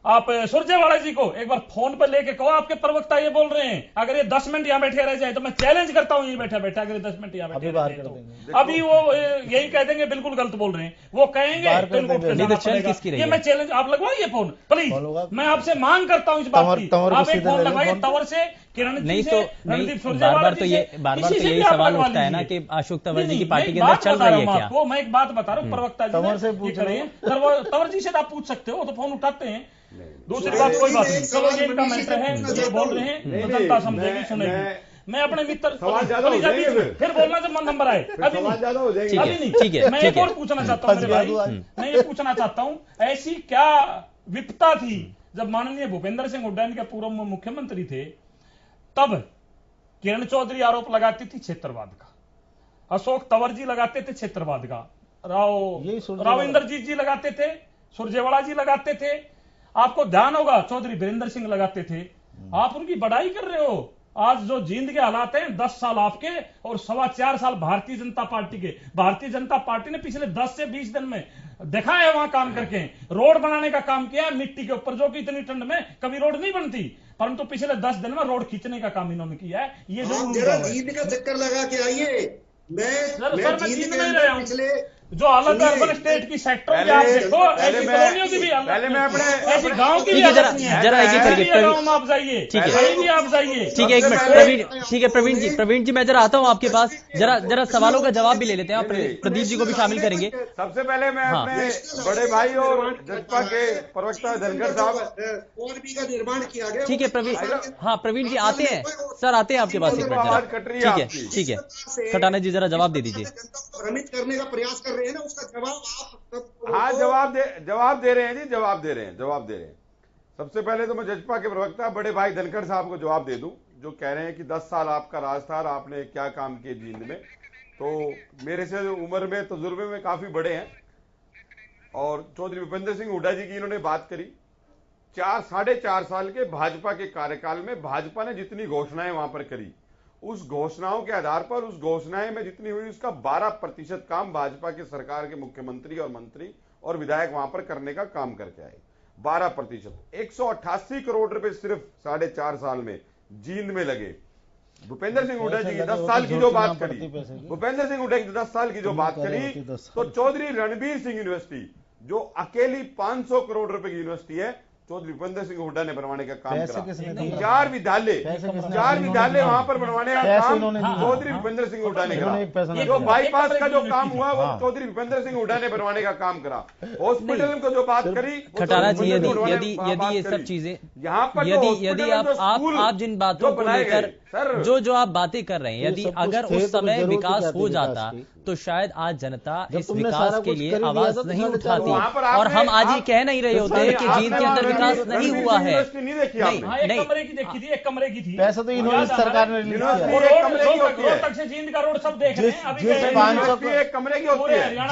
आप सुरजेवाला जी को एक बार फोन पर लेके कहो आपके प्रवक्ता ये बोल रहे हैं, अगर ये 10 मिनट यहाँ बैठे रह जाए तो मैं चैलेंज करता हूँ, ये बैठा बैठा अगर 10 मिनट यहाँ बैठे रह जाए तो अभी वो यही कह देंगे बिल्कुल गलत बोल रहे हैं, वो कहेंगे तो इनको ये मैं चैलेंज, आप लगवाइए फोन प्लीज, मैं आपसे मांग करता हूँ इस बात की, आप एक फोन लगवाइए तंवर से, किरण जी से, रणदीप सुरजेवाला जी से, बार बार तो यही सवाल उठता है ना कि अशोक तंवर जी की पार्टी के अंदर चल रही है क्या? वो मैं एक बात बता रहा हूँ, प्रवक्ता जी तंवर जी से आप पूछ सकते हो, तो फोन उठाते हैं। दूसरी बात कोई बात नहीं, चलो ये इनका मैटर है, जो बोल रहे हैं जनता समझेगी, सुनेगी। मैं अपने मित्र फिर बोलना जब नंबर आए, अभी नहीं, ठीक है। मैं एक और पूछना चाहता हूँ मेरे भाई, मैं ये पूछना चाहता हूँ, ऐसी क्या विपत्ता थी जब माननीय भूपेंद्र सिंह हुड्डा के पूर्व मुख्यमंत्री थे, तब किरण चौधरी आरोप लगाती थी क्षेत्रवाद का, अशोक तंवर जी लगाते थे क्षेत्रवाद का, राव इंद्रजीत जी लगाते थे, सुरजेवाला जी लगाते थे, आपको ध्यान होगा चौधरी वीरेंद्र सिंह लगाते थे। आप उनकी बड़ाई कर रहे हो। आज जो जींद के हालात हैं, 10 साल आपके और 4.25 साल भारतीय जनता पार्टी के। भारतीय जनता पार्टी ने पिछले 10 से 20 दिन में देखा है वहां काम करके, रोड बनाने का काम किया मिट्टी के ऊपर, जो कि इतनी ठंड में कभी रोड नहीं बनती, परंतु पिछले 10 दिन में रोड खींचने का काम इन्होंने किया है। ये जरा जींद का चक्कर लगा के आइए। मैं जींद में रहा हूँ, जो हालत है अर्बन स्टेट की सेक्टरों की आप देखो, ऐसी कॉलोनियों की भी हालत, ऐसी गांव की भी हालत नहीं है। जरा एक ही करके गांव में आप जाइए, ठीक है, कहीं भी आप जाइए। ठीक है, एक मिनट प्रवीण, ठीक है प्रवीण जी मैं जरा आता हूं आपके पास, जरा सवालों का जवाब भी ले लेते हैं, प्रदीप जी को भी शामिल करेंगे। सबसे पहले मैं अपने बड़े भाई और जसपा के प्रवक्ता धनखड़ साहब और भी का निर्माण किया गया, ठीक है प्रवीण, हाँ प्रवीण जी आते हैं, सर आते हैं आपके पास एक मिनट, ठीक है खटाना जी जरा जवाब दे दीजिए। भ्रमित करने का प्रयास कर रहे हैं ना, उसका जवाब हाँ जवाब दे रहे हैं जी, जवाब दे रहे हैं। सबसे पहले तो मैं जजपा के प्रवक्ता बड़े भाई धनखड़ साहब को जवाब दे दूं, जो कह रहे हैं कि 10 साल आपका राज था, आपने क्या काम किए जींद में। तो मेरे से उम्र में, तजुर्बे में काफी बड़े हैं, और चौधरी भूपेंद्र सिंह हुड्डा जी की इन्होंने बात करी। 4.5 साल के भाजपा के कार्यकाल में भाजपा ने जितनी घोषणाएं वहां पर करी, उस घोषणाओं के आधार पर, उस घोषणाएं में जितनी हुई उसका 12% काम भाजपा के सरकार के मुख्यमंत्री और मंत्री और विधायक वहां पर करने का काम करके आए। 12%, 188 करोड़ रुपए सिर्फ 4.5 साल में जींद में लगे। भूपेंद्र सिंह हुड्डा जी की 10 साल की जो बात करी, भूपेंद्र सिंह हुड्डा की 10 साल की जो बात करी, तो चौधरी रणबीर सिंह यूनिवर्सिटी जो अकेली 500 करोड़ रुपए की यूनिवर्सिटी है, चौधरी भूपेंद्र सिंह हुड्डा ने बनवाने का काम करा। 4 विद्यालय वहां पर बनवाने का काम चौधरी भूपेंद्र सिंह हुड्डा ने करा। जो बाईपास का जो काम हुआ वो चौधरी भूपेंद्र सिंह हुड्डा ने बनवाने का काम करा। हॉस्पिटल को जो बात करी, खटाना जी यदि ये सब चीजें यहाँ पर यदि आप जिन बातों को लेकर जो आप बातें कर रहे हैं, यदि अगर उस समय विकास हो जाता तो शायद आज जनता इस विकास के लिए आवाज नहीं उठाती, और हम आज ये कह नहीं रहे होते कि जींद के अंदर विकास नहीं हुआ है। नहीं, कमरे की देखी थी, एक कमरे की थी, पैसा तो इन्होंने सरकार ने रिलीज किया। रोहतक से जींद का रोड सब देख रहे हैं।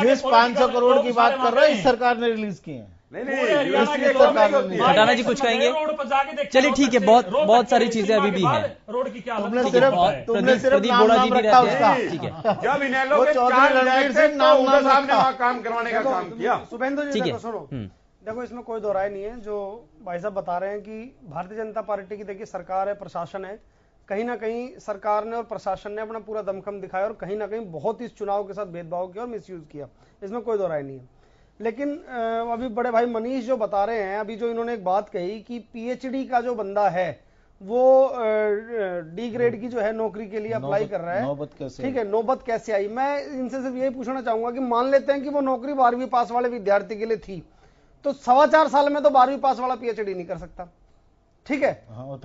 जिस 500 करोड़ की बात कर रहे हैं, इस सरकार ने रिलीज किए हैं। खटाना जी कुछ कहेंगे? चलिए ठीक है, बहुत सारी चीजें अभी भी हैं। रोड की क्या तुमने सिर्फ नाम रखा उसका, ठीक है, जब इन लोगों ने काम करवाने का काम किया। शुभेंदु जी देखो, सुनो, देखो इसमें कोई दो राय नहीं है। जो भाई साहब बता रहे हैं कि भारतीय जनता पार्टी की देखिए सरकार है, प्रशासन है, कहीं ना कहीं सरकार ने और प्रशासन ने अपना पूरा दमखम दिखाया और कहीं ना कहीं बहुत ही इस चुनाव के साथ भेदभाव किया और मिसयूज किया, इसमें कोई दो राय नहीं है। लेकिन अभी बड़े भाई मनीष जो बता रहे हैं, अभी जो इन्होंने एक बात कही कि पीएचडी का जो बंदा है वो डी ग्रेड की जो है नौकरी के लिए अप्लाई कर रहा है, नौबत कैसे, ठीक है, नौबत कैसे आई? मैं इनसे सिर्फ यही पूछना चाहूंगा कि मान लेते हैं कि वो नौकरी 12वीं पास वाले विद्यार्थी के लिए थी, तो 4.25 साल में तो 12वीं पास वाला पीएचडी नहीं कर सकता। ठीक है।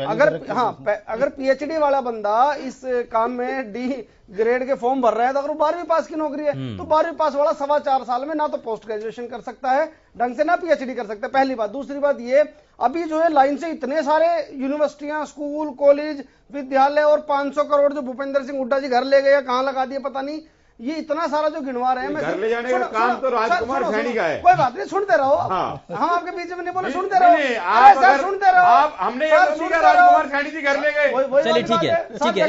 अगर पीएचडी वाला बंदा इस काम में डी ग्रेड के फॉर्म भर रहा है, तो अगर वो 12वीं पास की नौकरी है, तो 12वीं पास वाला 4.25 साल में ना तो पोस्ट ग्रेजुएशन कर सकता है ढंग से, ना पीएचडी कर सकता है। पहली बात। दूसरी बात ये, अभी जो है लाइन से इतने सारे यूनिवर्सिटियां, स्कूल, कॉलेज, विद्यालय और 500 करोड़ जो भूपेंद्र सिंह हुड्डा जी घर ले गए, कहां लगा दिए पता नहीं, ये इतना सारा जो गिनवा रहे हैं, मैं घर ले जाने का काम तो राजकुमार सैनी का है। कोई बात नहीं, सुनते रहो। हम आपके बीच में नहीं बोले, सुनते रहो। आप सुनते रहो। आप हमने राजकुमार सैनी जी घर ले गए। चलिए ठीक है, ठीक है,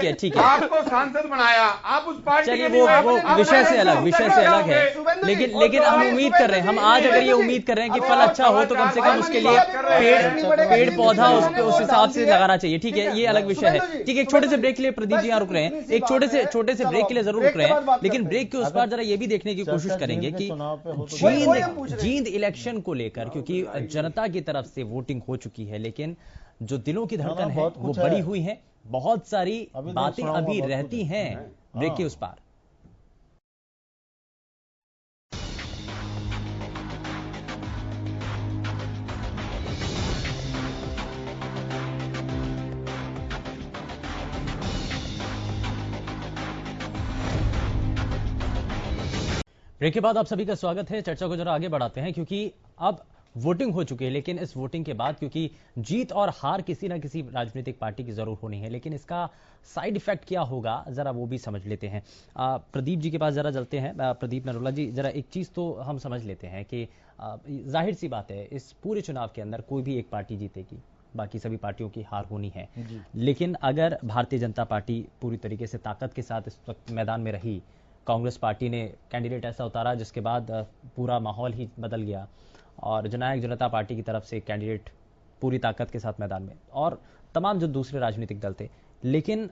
एक ठीक है, आपको सांसद बनाया, आप उस पार्टी चलिए वो विषय से अलग है, लेकिन हम उम्मीद कर रहे हैं, हम आज अगर ये उम्मीद कर रहे हैं कि फल अच्छा हो, तो कम से कम उसके लिए पेड़ पौधा उस हिसाब से लगाना चाहिए। ठीक है, ये अलग विषय है। ठीक है, एक छोटे से ब्रेक के लिए प्रदीप जी यहाँ रुक रहे हैं, एक छोटे से ब्रेक के लिए जरूर रुक रहे हैं, लेकिन ब्रेक के उस पार जरा ये भी देखने की कोशिश करेंगे कि जींद इलेक्शन को लेकर, क्योंकि जनता की तरफ से वोटिंग हो चुकी है, लेकिन जो दिलों की धड़कन है वो बड़ी हुई है, बहुत सारी बातें अभी रहती हैं ब्रेक के उस पार। ब्रेक के बाद आप सभी का स्वागत है। चर्चा को जरा आगे बढ़ाते हैं, क्योंकि अब वोटिंग हो चुकी है, लेकिन इस वोटिंग के बाद, क्योंकि जीत और हार किसी ना किसी राजनीतिक पार्टी की जरूर होनी है, लेकिन इसका साइड इफेक्ट क्या होगा जरा वो भी समझ लेते हैं। प्रदीप जी के पास जरा चलते हैं। प्रदीप नरोला जी, जरा एक चीज तो हम समझ लेते हैं कि जाहिर सी बात है, इस पूरे चुनाव के अंदर कोई भी एक पार्टी जीतेगी, बाकी सभी पार्टियों की हार होनी है। लेकिन अगर भारतीय जनता पार्टी पूरी तरीके से ताकत के साथ इस वक्त मैदान में रही, कांग्रेस पार्टी ने कैंडिडेट ऐसा उतारा जिसके बाद पूरा माहौल ही बदल गया, और जननायक जनता पार्टी की तरफ से कैंडिडेट पूरी ताकत के साथ मैदान में, और तमाम जो दूसरे राजनीतिक दल थे, लेकिन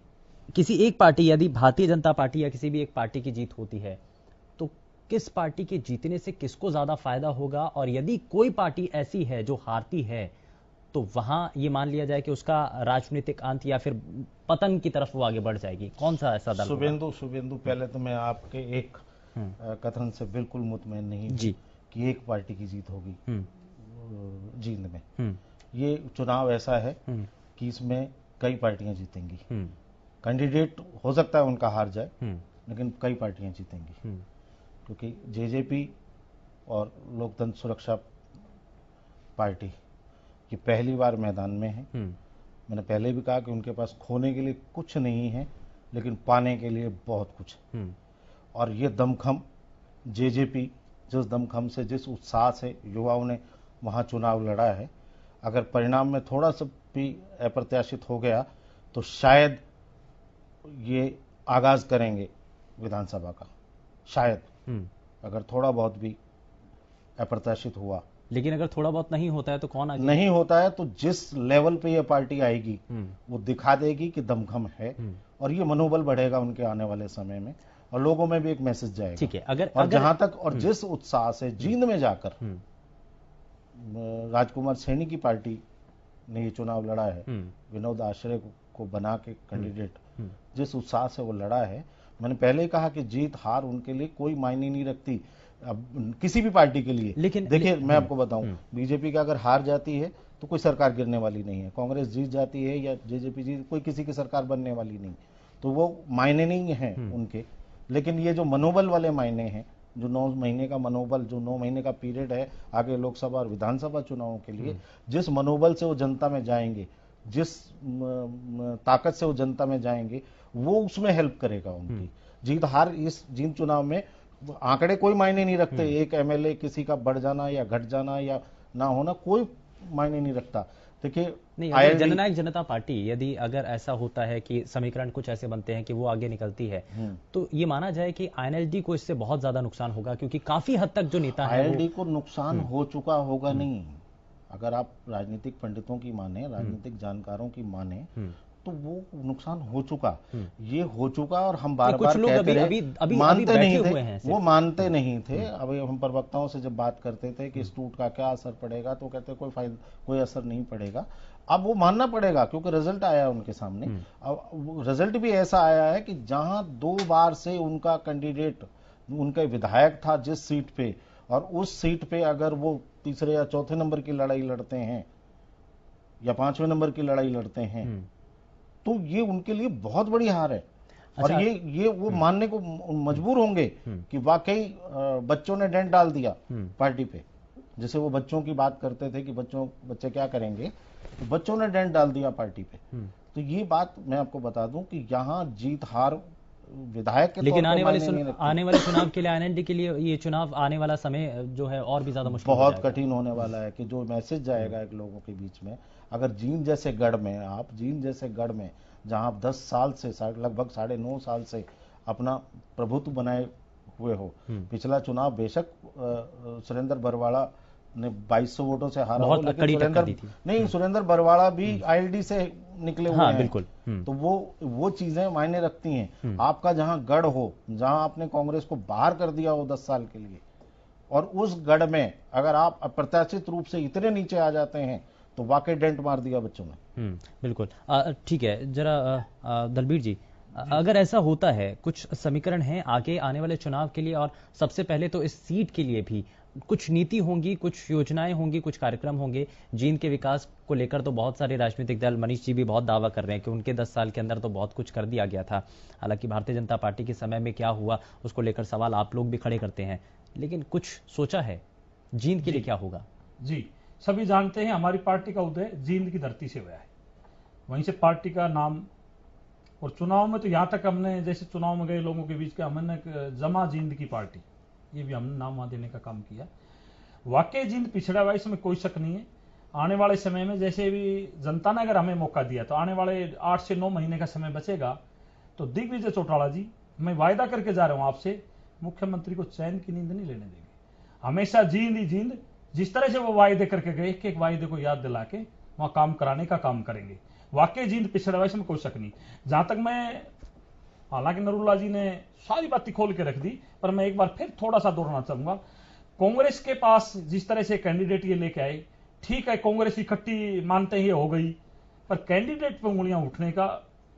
किसी एक पार्टी, यदि भारतीय जनता पार्टी या किसी भी एक पार्टी की जीत होती है, तो किस पार्टी के जीतने से किसको ज्यादा फायदा होगा? और यदि कोई पार्टी ऐसी है जो हारती है, तो वहां ये मान लिया जाए कि उसका राजनीतिक अंत या फिर पतन की तरफ वो आगे बढ़ जाएगी? कौन सा ऐसा दल? शुभेंदु, पहले तो मैं आपके एक कथन से बिल्कुल मुतमईन नहीं जी कि एक पार्टी की जीत होगी जींद में। ये चुनाव ऐसा है कि इसमें कई पार्टियां जीतेंगी। कैंडिडेट हो सकता है उनका हार जाए, लेकिन कई पार्टियां जीतेंगी, क्योंकि जेजेपी और लोकतंत्र सुरक्षा पार्टी ये पहली बार मैदान में है। मैंने पहले भी कहा कि उनके पास खोने के लिए कुछ नहीं है, लेकिन पाने के लिए बहुत कुछ है। और ये दमखम जेजेपी जिस दमखम से, जिस उत्साह से युवाओं ने वहां चुनाव लड़ा है, अगर परिणाम में थोड़ा सा भी अप्रत्याशित हो गया, तो शायद ये आगाज करेंगे विधानसभा का, शायद अगर थोड़ा बहुत भी अप्रत्याशित हुआ। लेकिन अगर थोड़ा बहुत नहीं होता है तो कौन आगे? नहीं होता है तो जिस लेवल पे ये पार्टी आएगी वो दिखा देगी कि दमखम है, और ये मनोबल बढ़ेगा उनके आने वाले समय में, और लोगों में भी एक मैसेज जाएगा। ठीक है, अगर जहां तक और जिस उत्साह से जींद में जाकर राजकुमार सैनी की पार्टी ने ये चुनाव लड़ा है, विनोद आश्रय को बना के कैंडिडेट, जिस उत्साह से वो लड़ा है, मैंने पहले ही कहा कि जीत हार उनके लिए कोई मायने नहीं रखती, अब किसी भी पार्टी के लिए। लेकिन देखिए मैं आपको बताऊं, बीजेपी का अगर हार जाती है तो कोई सरकार गिरने वाली नहीं है, कांग्रेस जीत जाती है या जेजेपी जीत, कोई किसी की सरकार बनने वाली नहीं, तो वो मायने नहीं है उनके। लेकिन ये जो मनोबल वाले मायने हैं, जो 9 महीने का मनोबल, जो 9 महीने का पीरियड है आगे लोकसभा और विधानसभा चुनावों के लिए, जिस मनोबल से वो जनता में जाएंगे, जिस ताकत से वो जनता में जाएंगे, वो उसमें हेल्प करेगा उनकी। जीत हार इस जींद चुनाव में आंकड़े कोई मायने नहीं रखते, एक एमएलए किसी का बढ़ जाना या घट जाना या ना होना कोई मायने नहीं रखता। देखिए जननायक जनता पार्टी, यदि अगर ऐसा होता है कि समीकरण कुछ ऐसे बनते हैं कि वो आगे निकलती है, तो ये माना जाए कि आईएनएलडी को इससे बहुत ज्यादा नुकसान होगा, क्योंकि काफी हद तक जो नेता है आईएनएलडी को नुकसान हो चुका होगा नहीं। अगर आप राजनीतिक पंडितों की माने, राजनीतिक जानकारों की माने, तो वो नुकसान हो चुका, ये हो चुका, और हम बार बार कहते रहे, मानते नहीं थे, वो मानते नहीं थे। अभी हम प्रवक्ताओं से जब बात करते थे कि इस टूट का क्या असर पड़ेगा, तो कहते कोई असर नहीं पड़ेगा। अब वो मानना पड़ेगा, क्योंकि रिजल्ट आया उनके सामने। अब रिजल्ट भी ऐसा आया है कि जहां 2 बार से उनका कैंडिडेट, उनका विधायक था जिस सीट पे, और उस सीट पे अगर वो तीसरे या चौथे नंबर की लड़ाई लड़ते हैं, या 5वें नंबर की लड़ाई लड़ते हैं, तो ये उनके लिए बहुत बड़ी हार है। और ये वो मानने को मजबूर होंगे कि वाकई बच्चों ने डेंट डाल दिया पार्टी पे। जैसे वो बच्चों की बात करते थे कि बच्चे क्या करेंगे, तो बच्चों ने डेंट डाल दिया पार्टी पे। तो ये बात मैं आपको बता दूं कि यहाँ जीत हार विधायक के लेकिन आने वाले चुनाव के लिए आईएनएलडी के लिए ये चुनाव आने वाला समय जो है और भी ज्यादा मुश्किल बहुत कठिन होने वाला है कि जो मैसेज जाएगा एक लोगों के बीच में, अगर जींद जैसे गढ़ में जहां आप 10 साल से लगभग 9.5 साल से अपना प्रभुत्व बनाए हुए हो, पिछला चुनाव बेशक सुरेंद्र बरवाड़ा ने 2200 वोटों से हारा हो, लेकिन सुरेंद्र बरवाड़ा भी आईएलडी से निकले हुए हैं। बिल्कुल। तो वो चीजें मायने रखती हैं। आपका जहां गढ़ हो, जहां आपने कांग्रेस को बाहर कर दिया हो 10 साल के लिए, और उस गढ़ में अगर आप अप्रत्याशित रूप से इतने नीचे आ जाते हैं तो वाकई डेंट मार दिया बच्चों ने। बिल्कुल। ठीक है, जरा दलबीर जी, अगर ऐसा होता है, कुछ समीकरण हैं आगे आने वाले चुनाव के लिए, और सबसे पहले तो इस सीट के लिए भी कुछ नीति होंगी, कुछ योजनाएं होंगी, कुछ कार्यक्रम होंगे। जींद के विकास को लेकर तो बहुत सारे राजनीतिक दल, मनीष जी भी बहुत दावा कर रहे हैं कि उनके 10 साल के अंदर तो बहुत कुछ कर दिया गया था। हालांकि भारतीय जनता पार्टी के समय में क्या हुआ उसको लेकर सवाल आप लोग भी खड़े करते हैं, लेकिन कुछ सोचा है जींद के लिए क्या होगा? जी, सभी जानते हैं हमारी पार्टी का उदय जींद की धरती से हुआ है, वहीं से पार्टी का नाम। और चुनाव में तो यहां तक हमने, जैसे चुनाव में गए लोगों के बीच का हमने जमा जींद की पार्टी, ये भी हमने नाम वहां देने का काम किया। वाकई जींद पिछड़ा हुआ, इसमें कोई शक नहीं है। आने वाले समय में जैसे भी जनता ने अगर हमें मौका दिया तो आने वाले 8 से 9 महीने का समय बचेगा, तो दिग्विजय चौटाला जी, मैं वायदा करके जा रहा हूं आपसे, मुख्यमंत्री को चैन की नींद नहीं लेने देंगे। हमेशा जींद ही जींद, जिस तरह से वो वायदे करके गए, एक वायदे को याद दिला के वहां काम कराने का काम करेंगे। वाकई जींद पिछड़ा हुआ, इसमें कोई शक नहीं। जहां तक मैं, हालांकि नरूला जी ने सारी बातें खोल के रख दी, पर मैं एक बार फिर थोड़ा सा दोहराना चाहूंगा। कांग्रेस के पास जिस तरह से कैंडिडेट ये लेके आए, ठीक है, कांग्रेस इकट्ठी मानते ही हो गई, पर कैंडिडेट पर उंगलियां उठने का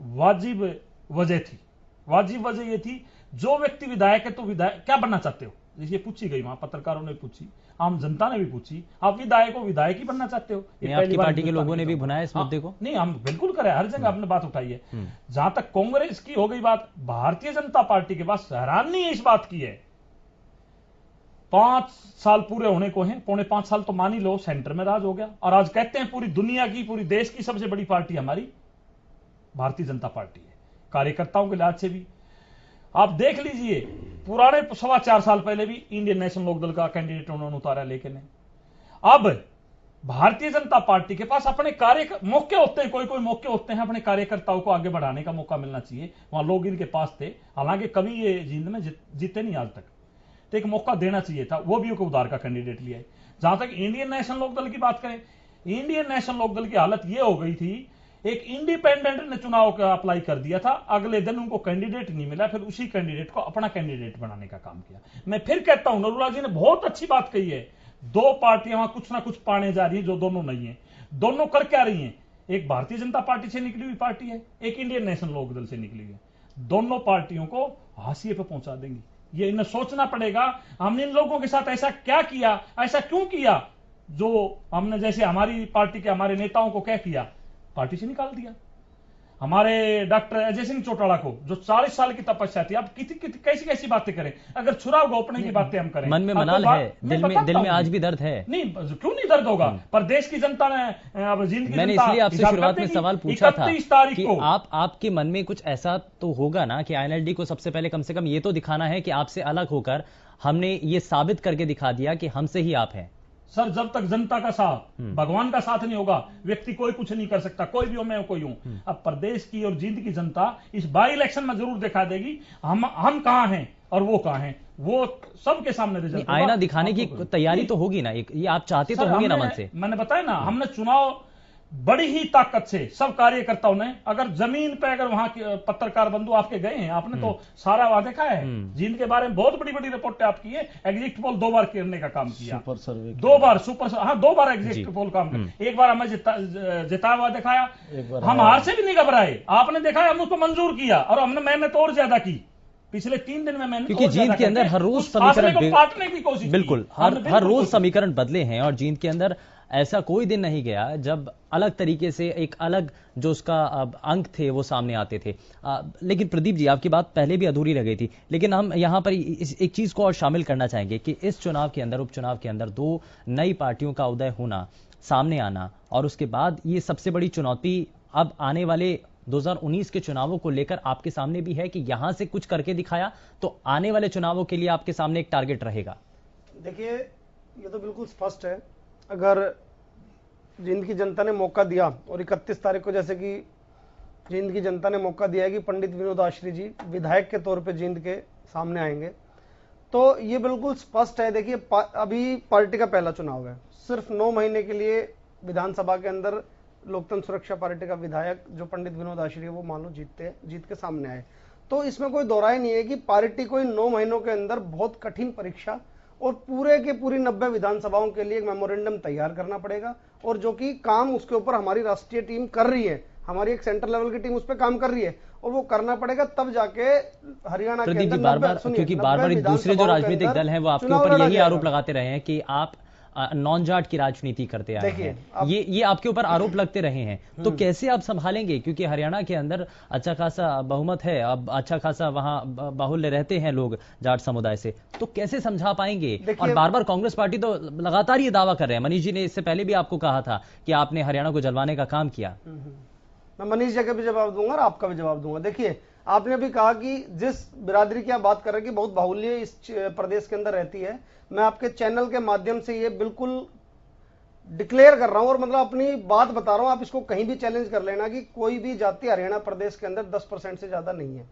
वाजिब वजह थी। वाजिब वजह ये थी, जो व्यक्ति विधायक है तो विधायक क्या बनना चाहते हो, ये पूछी गई, वहां पत्रकारों ने पूछी, आम जनता ने भी पूछी, आप विधायक हो, विधायक ही बनना चाहते हो? आपकी पार्टी के लोगों ने भी भुनाया इस मुद्दे को? नहीं, हम बिल्कुल करें, हर जगह आपने बात उठाई है। जहां तक कांग्रेस की हो गई बात, भारतीय जनता पार्टी के पास हैरानी इस बात की है, 5 साल पूरे होने को हैं, 4.5 साल तो मान ही लो सेंटर में राज हो गया, और आज कहते हैं पूरी दुनिया की, पूरी देश की सबसे बड़ी पार्टी हमारी भारतीय जनता पार्टी है, कार्यकर्ताओं के लिहाज से भी। आप देख लीजिए, पुराने 4.25 साल पहले भी इंडियन नेशनल लोकदल का कैंडिडेट उन्होंने उतारा, लेकिन अब भारतीय जनता पार्टी के पास अपने मौके होते हैं, कोई मौके होते हैं, अपने कार्यकर्ताओं को आगे बढ़ाने का मौका मिलना चाहिए। वहां लोग इनके पास थे, हालांकि कभी ये जींद में जीते नहीं आज तक, तो एक मौका देना चाहिए था, वो भी एक उदार का कैंडिडेट लिया है। जहां तक इंडियन नेशनल लोकदल की बात करें, इंडियन नेशनल लोकदल की हालत यह हो गई थी, एक इंडिपेंडेंट ने चुनाव का अप्लाई कर दिया था, अगले दिन उनको कैंडिडेट नहीं मिला, फिर उसी कैंडिडेट को अपना कैंडिडेट बनाने का काम किया। मैं फिर कहता हूं, नरूला जी ने बहुत अच्छी बात कही है, 2 पार्टियां वहां कुछ ना कुछ पाने जा रही है, जो दोनों नहीं है। दोनों कर क्या रही हैं? एक भारतीय जनता पार्टी से निकली हुई पार्टी है, एक इंडियन नेशनल लोकदल से निकली हुई है। दोनों पार्टियों को हाशिए पे पहुंचा देंगी, ये इन्हें सोचना पड़ेगा, हमने इन लोगों के साथ ऐसा क्या किया, ऐसा क्यों किया, जो हमने जैसे हमारी पार्टी के हमारे नेताओं को क्या किया, पार्टी से निकाल दिया। हमारे डॉक्टर अजय सिंह चौटाला को, जो 40 साल की तपस्या थी, अब कैसी कैसी बातें करें, अगर छुरा गोपने की बातें हम करें, मन में मलाल है, दिल में आज भी दर्द है। नहीं, क्यों नहीं दर्द होगा, पर देश की जनता ने, अब जिंदगी, मैंने इसलिए आपसे शुरुआत में सवाल पूछा था कि आपके मन में कुछ ऐसा तो होगा ना कि आईएनएलडी को सबसे पहले कम से कम ये तो दिखाना है कि आपसे अलग होकर हमने ये साबित करके दिखा दिया कि हमसे ही आप हैं। सर, जब तक जनता का साथ, भगवान का साथ नहीं होगा, व्यक्ति कोई कुछ नहीं कर सकता, कोई भी हो, मैं कोई हूं। अब प्रदेश की और जींद की जनता इस बाई इलेक्शन में जरूर दिखा देगी हम कहां हैं और वो कहां हैं, वो सबके सामने रिजल्ट। आईना दिखाने की तैयारी तो होगी ना, ये आप चाहते तो होंगे ना मन से। मैंने बताया ना, हमने चुनाव बड़ी ही ताकत से सब कार्यकर्ताओं ने, अगर जमीन पे, अगर वहां के पत्रकार बंधु आपके गए हैं, आपने तो सारा वहां देखा है, जींद के बारे में बहुत बड़ी बड़ी रिपोर्ट आपकी है, एग्जिट पोल 2 बार करने का काम किया, सुपर सर्वे 2 बार, हाँ 2 बार एग्जिट पोल काम किया, एक बार हमें जिताया हुआ दिखाया, हम हार से भी नहीं घबराए, आपने देखा, हमने उसको मंजूर किया, और हमने मेहनत और ज्यादा की पिछले 3 दिन में, मैंने क्योंकि जींद के अंदर हर रोज समीकरण काटने की कोशिश, बिल्कुल हर रोज समीकरण बदले हैं, और जींद के अंदर ऐसा कोई दिन नहीं गया जब अलग तरीके से एक अलग जो उसका अंक थे वो सामने आते थे। लेकिन प्रदीप जी, आपकी बात पहले भी अधूरी रह गई थी, लेकिन हम यहाँ पर एक चीज को और शामिल करना चाहेंगे कि इस चुनाव के अंदर, उपचुनाव के अंदर, दो नई पार्टियों का उदय होना, सामने आना, और उसके बाद ये सबसे बड़ी चुनौती अब आने वाले 2019 के चुनावों को लेकर आपके सामने भी है कि यहां से कुछ करके दिखाया तो आने वाले चुनावों के लिए आपके सामने एक टारगेट रहेगा। देखिए, ये तो बिल्कुल स्पष्ट है, अगर जींद की जनता ने मौका दिया और 31 तारीख को जैसे कि जींद की जनता ने मौका दिया है कि पंडित विनोद आश्री जी विधायक के तौर पे जींद के सामने आएंगे, तो ये बिल्कुल स्पष्ट है। देखिए, अभी पार्टी का पहला चुनाव है, सिर्फ 9 महीने के लिए विधानसभा के अंदर लोकतंत्र सुरक्षा पार्टी का विधायक जो पंडित विनोद आश्री है वो मान लो जीत के सामने आए, तो इसमें कोई दोहराई नहीं है कि पार्टी को इन 9 महीनों के अंदर बहुत कठिन परीक्षा और पूरे के पूरी 90 विधानसभाओं के लिए एक मेमोरेंडम तैयार करना पड़ेगा, और जो कि काम उसके ऊपर हमारी राष्ट्रीय टीम कर रही है, हमारी एक सेंटर लेवल की टीम उस पर काम कर रही है, और वो करना पड़ेगा, तब जाके हरियाणा के अंदर क्योंकि बार बार दूसरे जो राजनीतिक दल हैं वो आपके ऊपर यही आरोप लगाते रहे हैं कि आप नॉन जाट की राजनीति करते आए हैं, ये आपके ऊपर आरोप लगते रहे हैं, तो कैसे आप संभालेंगे? क्योंकि हरियाणा के अंदर अच्छा खासा बहुमत है, अब अच्छा खासा वहां बाहुल्य रहते हैं लोग जाट समुदाय से, तो कैसे समझा पाएंगे? और बार बार कांग्रेस पार्टी तो लगातार ये दावा कर रहे हैं, मनीष जी ने इससे पहले भी आपको कहा था कि आपने हरियाणा को जलवाने का काम किया। मैं मनीष जी का भी जवाब दूंगा और आपका भी जवाब दूंगा। देखिए, आपने भी कहा कि जिस बिरादरी की आप बात कर रहे हैं कि बहुत बाहुल्य इस प्रदेश के अंदर रहती है, मैं आपके चैनल के माध्यम से ये बिल्कुल डिक्लेयर कर रहा हूं और मतलब अपनी बात बता रहा हूं, आप इसको कहीं भी चैलेंज कर लेना कि कोई भी जाति हरियाणा प्रदेश के अंदर 10% से ज्यादा नहीं है,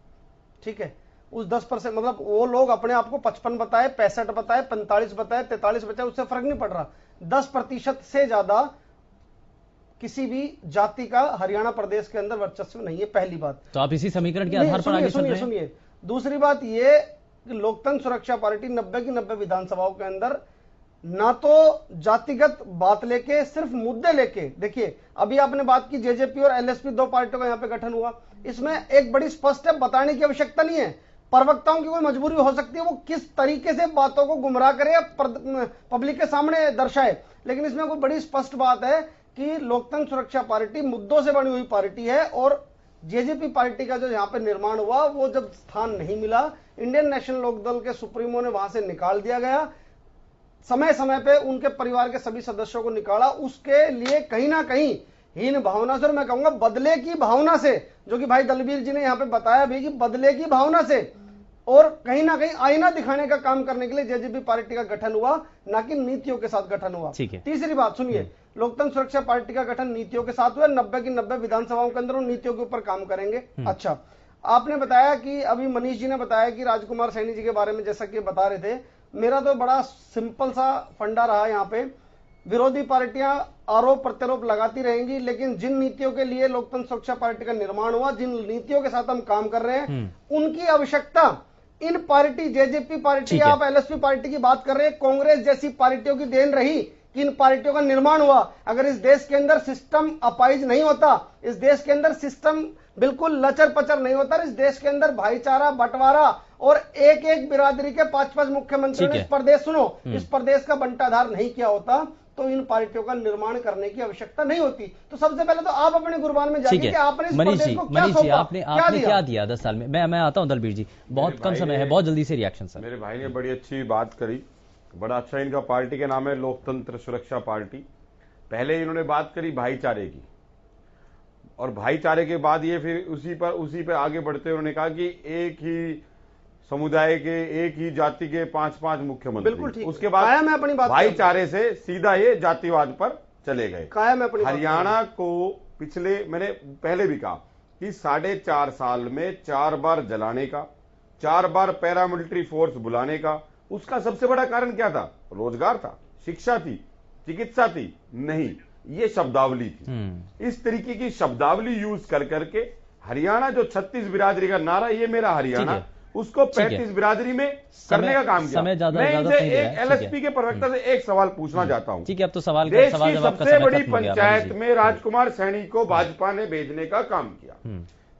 ठीक है? उस 10% मतलब वो लोग अपने आप को 55 बताए, 65 बताए, 45 बताए, 43 बताए, उससे फर्क नहीं पड़ रहा, 10% से ज्यादा किसी भी जाति का हरियाणा प्रदेश के अंदर वर्चस्व नहीं है, पहली बात। तो आप इसी समीकरण के आधार पर आगे चल रहे हैं? सुनिए, दूसरी बात ये कि लोकतंत्र सुरक्षा पार्टी 90 की 90 विधानसभाओं के अंदर ना तो जातिगत बात लेके, सिर्फ मुद्दे लेके, देखिए अभी आपने बात की जेजेपी और एलएसपी 2 पार्टियों का यहां पे गठन हुआ, इसमें एक बड़ी स्पष्ट है, बताने की आवश्यकता नहीं है, प्रवक्ताओं की कोई मजबूरी हो सकती है, वो किस तरीके से बातों को गुमराह करे या पब्लिक के सामने दर्शाए, लेकिन इसमें कोई बड़ी स्पष्ट बात है कि लोकतंत्र सुरक्षा पार्टी मुद्दों से बनी हुई पार्टी है, और जेजेपी पार्टी का जो यहां पे निर्माण हुआ, वो जब स्थान नहीं मिला, इंडियन नेशनल लोकदल के सुप्रीमो ने वहां से निकाल दिया गया, समय समय पे उनके परिवार के सभी सदस्यों को निकाला, उसके लिए कहीं ना कहीं हीन भावना से, और मैं कहूंगा बदले की भावना से, जो कि भाई दलबीर जी ने यहां पे बताया भी कि बदले की भावना से और कहीं ना कहीं आईना दिखाने का काम करने के लिए जेजेपी पार्टी का गठन हुआ, ना कि नीतियों के साथ गठन हुआ। तीसरी बात सुनिए, लोकतंत्र सुरक्षा पार्टी का गठन नीतियों के साथ हुआ, 90 की 90 विधानसभाओं के अंदर उन नीतियों के ऊपर काम करेंगे। अच्छा, आपने बताया कि अभी मनीष जी ने बताया कि राजकुमार सैनी जी के बारे में जैसा कि बता रहे थे, मेरा तो बड़ा सिंपल सा फंडा रहा यहाँ पे, विरोधी पार्टियां आरोप प्रत्यारोप लगाती रहेंगी, लेकिन जिन नीतियों के लिए लोकतंत्र सुरक्षा पार्टी का निर्माण हुआ, जिन नीतियों के साथ हम काम कर रहे हैं, उनकी आवश्यकता इन पार्टी, जेजेपी पार्टी, आप एलएसपी पार्टी की बात कर रहे हैं, कांग्रेस जैसी पार्टियों की देन रही कि इन पार्टियों का निर्माण हुआ। अगर इस देश के अंदर सिस्टम अपाइज नहीं होता, इस देश के अंदर सिस्टम बिल्कुल लचर पचर नहीं होता, इस देश के अंदर भाईचारा, बंटवारा और एक एक बिरादरी के 5-5 मुख्यमंत्रियों ने इस प्रदेश, सुनो, इस प्रदेश का बंटाधार नहीं किया होता, तो इन पार्टियों का निर्माण करने की आवश्यकता नहीं होती। तो सबसे पहले तो आप अपने गुरबान में जाइए कि आपने इस प्रदेश को क्या सौंपा, आपने क्या दिया 10 साल में। मैं आता हूं दलबीर जी, बहुत कम समय है, बहुत जल्दी से रिएक्शन सर। मेरे भाई ने बड़ी अच्छी बात करी, बड़ा अच्छा इनका पार्टी के नाम है लोकतंत्र सुरक्षा पार्टी। पहले इन्होंने बात करी भाईचारे की, और भाईचारे के बाद ये फिर उसी पे आगे बढ़ते उन्होंने कहा कि एक ही समुदाय के, एक ही जाति के 5-5 मुख्यमंत्री। उसके बाद मैं अपनी बात भाईचारे से सीधा ये जातिवाद पर चले गए। हरियाणा को पिछले, मैंने पहले भी कहा कि 4.5 साल में 4 बार जलाने का, 4 बार पैरामिलिट्री फोर्स बुलाने का, उसका सबसे बड़ा कारण क्या था? रोजगार था, शिक्षा थी, चिकित्सा थी? नहीं, ये शब्दावली थी। इस तरीके की शब्दावली यूज कर करके हरियाणा, जो 36 बिरादरी का नारा, ये मेरा हरियाणा, उसको 35 बिरादरी में करने का काम किया। मैं इनसे एक एलएसपी के प्रवक्ता से एक सवाल पूछना चाहता हूं। ठीक है, अब तो सवाल देश की सबसे बड़ी पंचायत में राजकुमार सैनी को भाजपा ने भेजने का काम किया,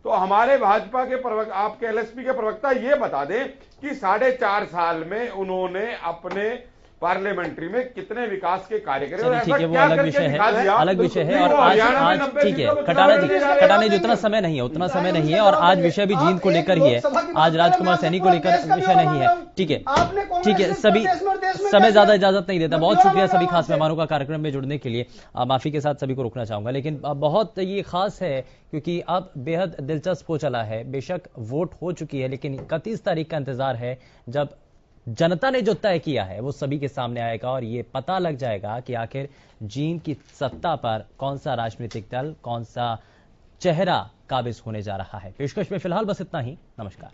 तो हमारे भाजपा के प्रवक्ता, आपके एलएसपी के प्रवक्ता ये बता दें कि 4.5 साल में उन्होंने अपने पार्लियामेंट्री में कितने विकास के कार्य करे। ठीक है, वो अलग विषय है, अलग विषय है। और आज ठीक है, खटाना जी उतना समय नहीं है, उतना समय नहीं है। और आज विषय भी जींद को लेकर ही है, आज राजकुमार सैनी को लेकर विषय नहीं है। ठीक है, ठीक है, सभी समय ज्यादा इजाजत नहीं देता। बहुत शुक्रिया सभी खास मेहमानों का कार्यक्रम में जुड़ने के लिए। माफी के साथ सभी को रोकना चाहूंगा, लेकिन बहुत ये खास है क्योंकि अब बेहद दिलचस्प हो चला है। बेशक वोट हो चुकी है, लेकिन 31 तारीख का इंतजार है जब जनता ने जो तय किया है वो सभी के सामने आएगा और ये पता लग जाएगा कि आखिर जींद की सत्ता पर कौन सा राजनीतिक दल, कौन सा चेहरा काबिज होने जा रहा है। पेशकश में फिलहाल बस इतना ही। नमस्कार।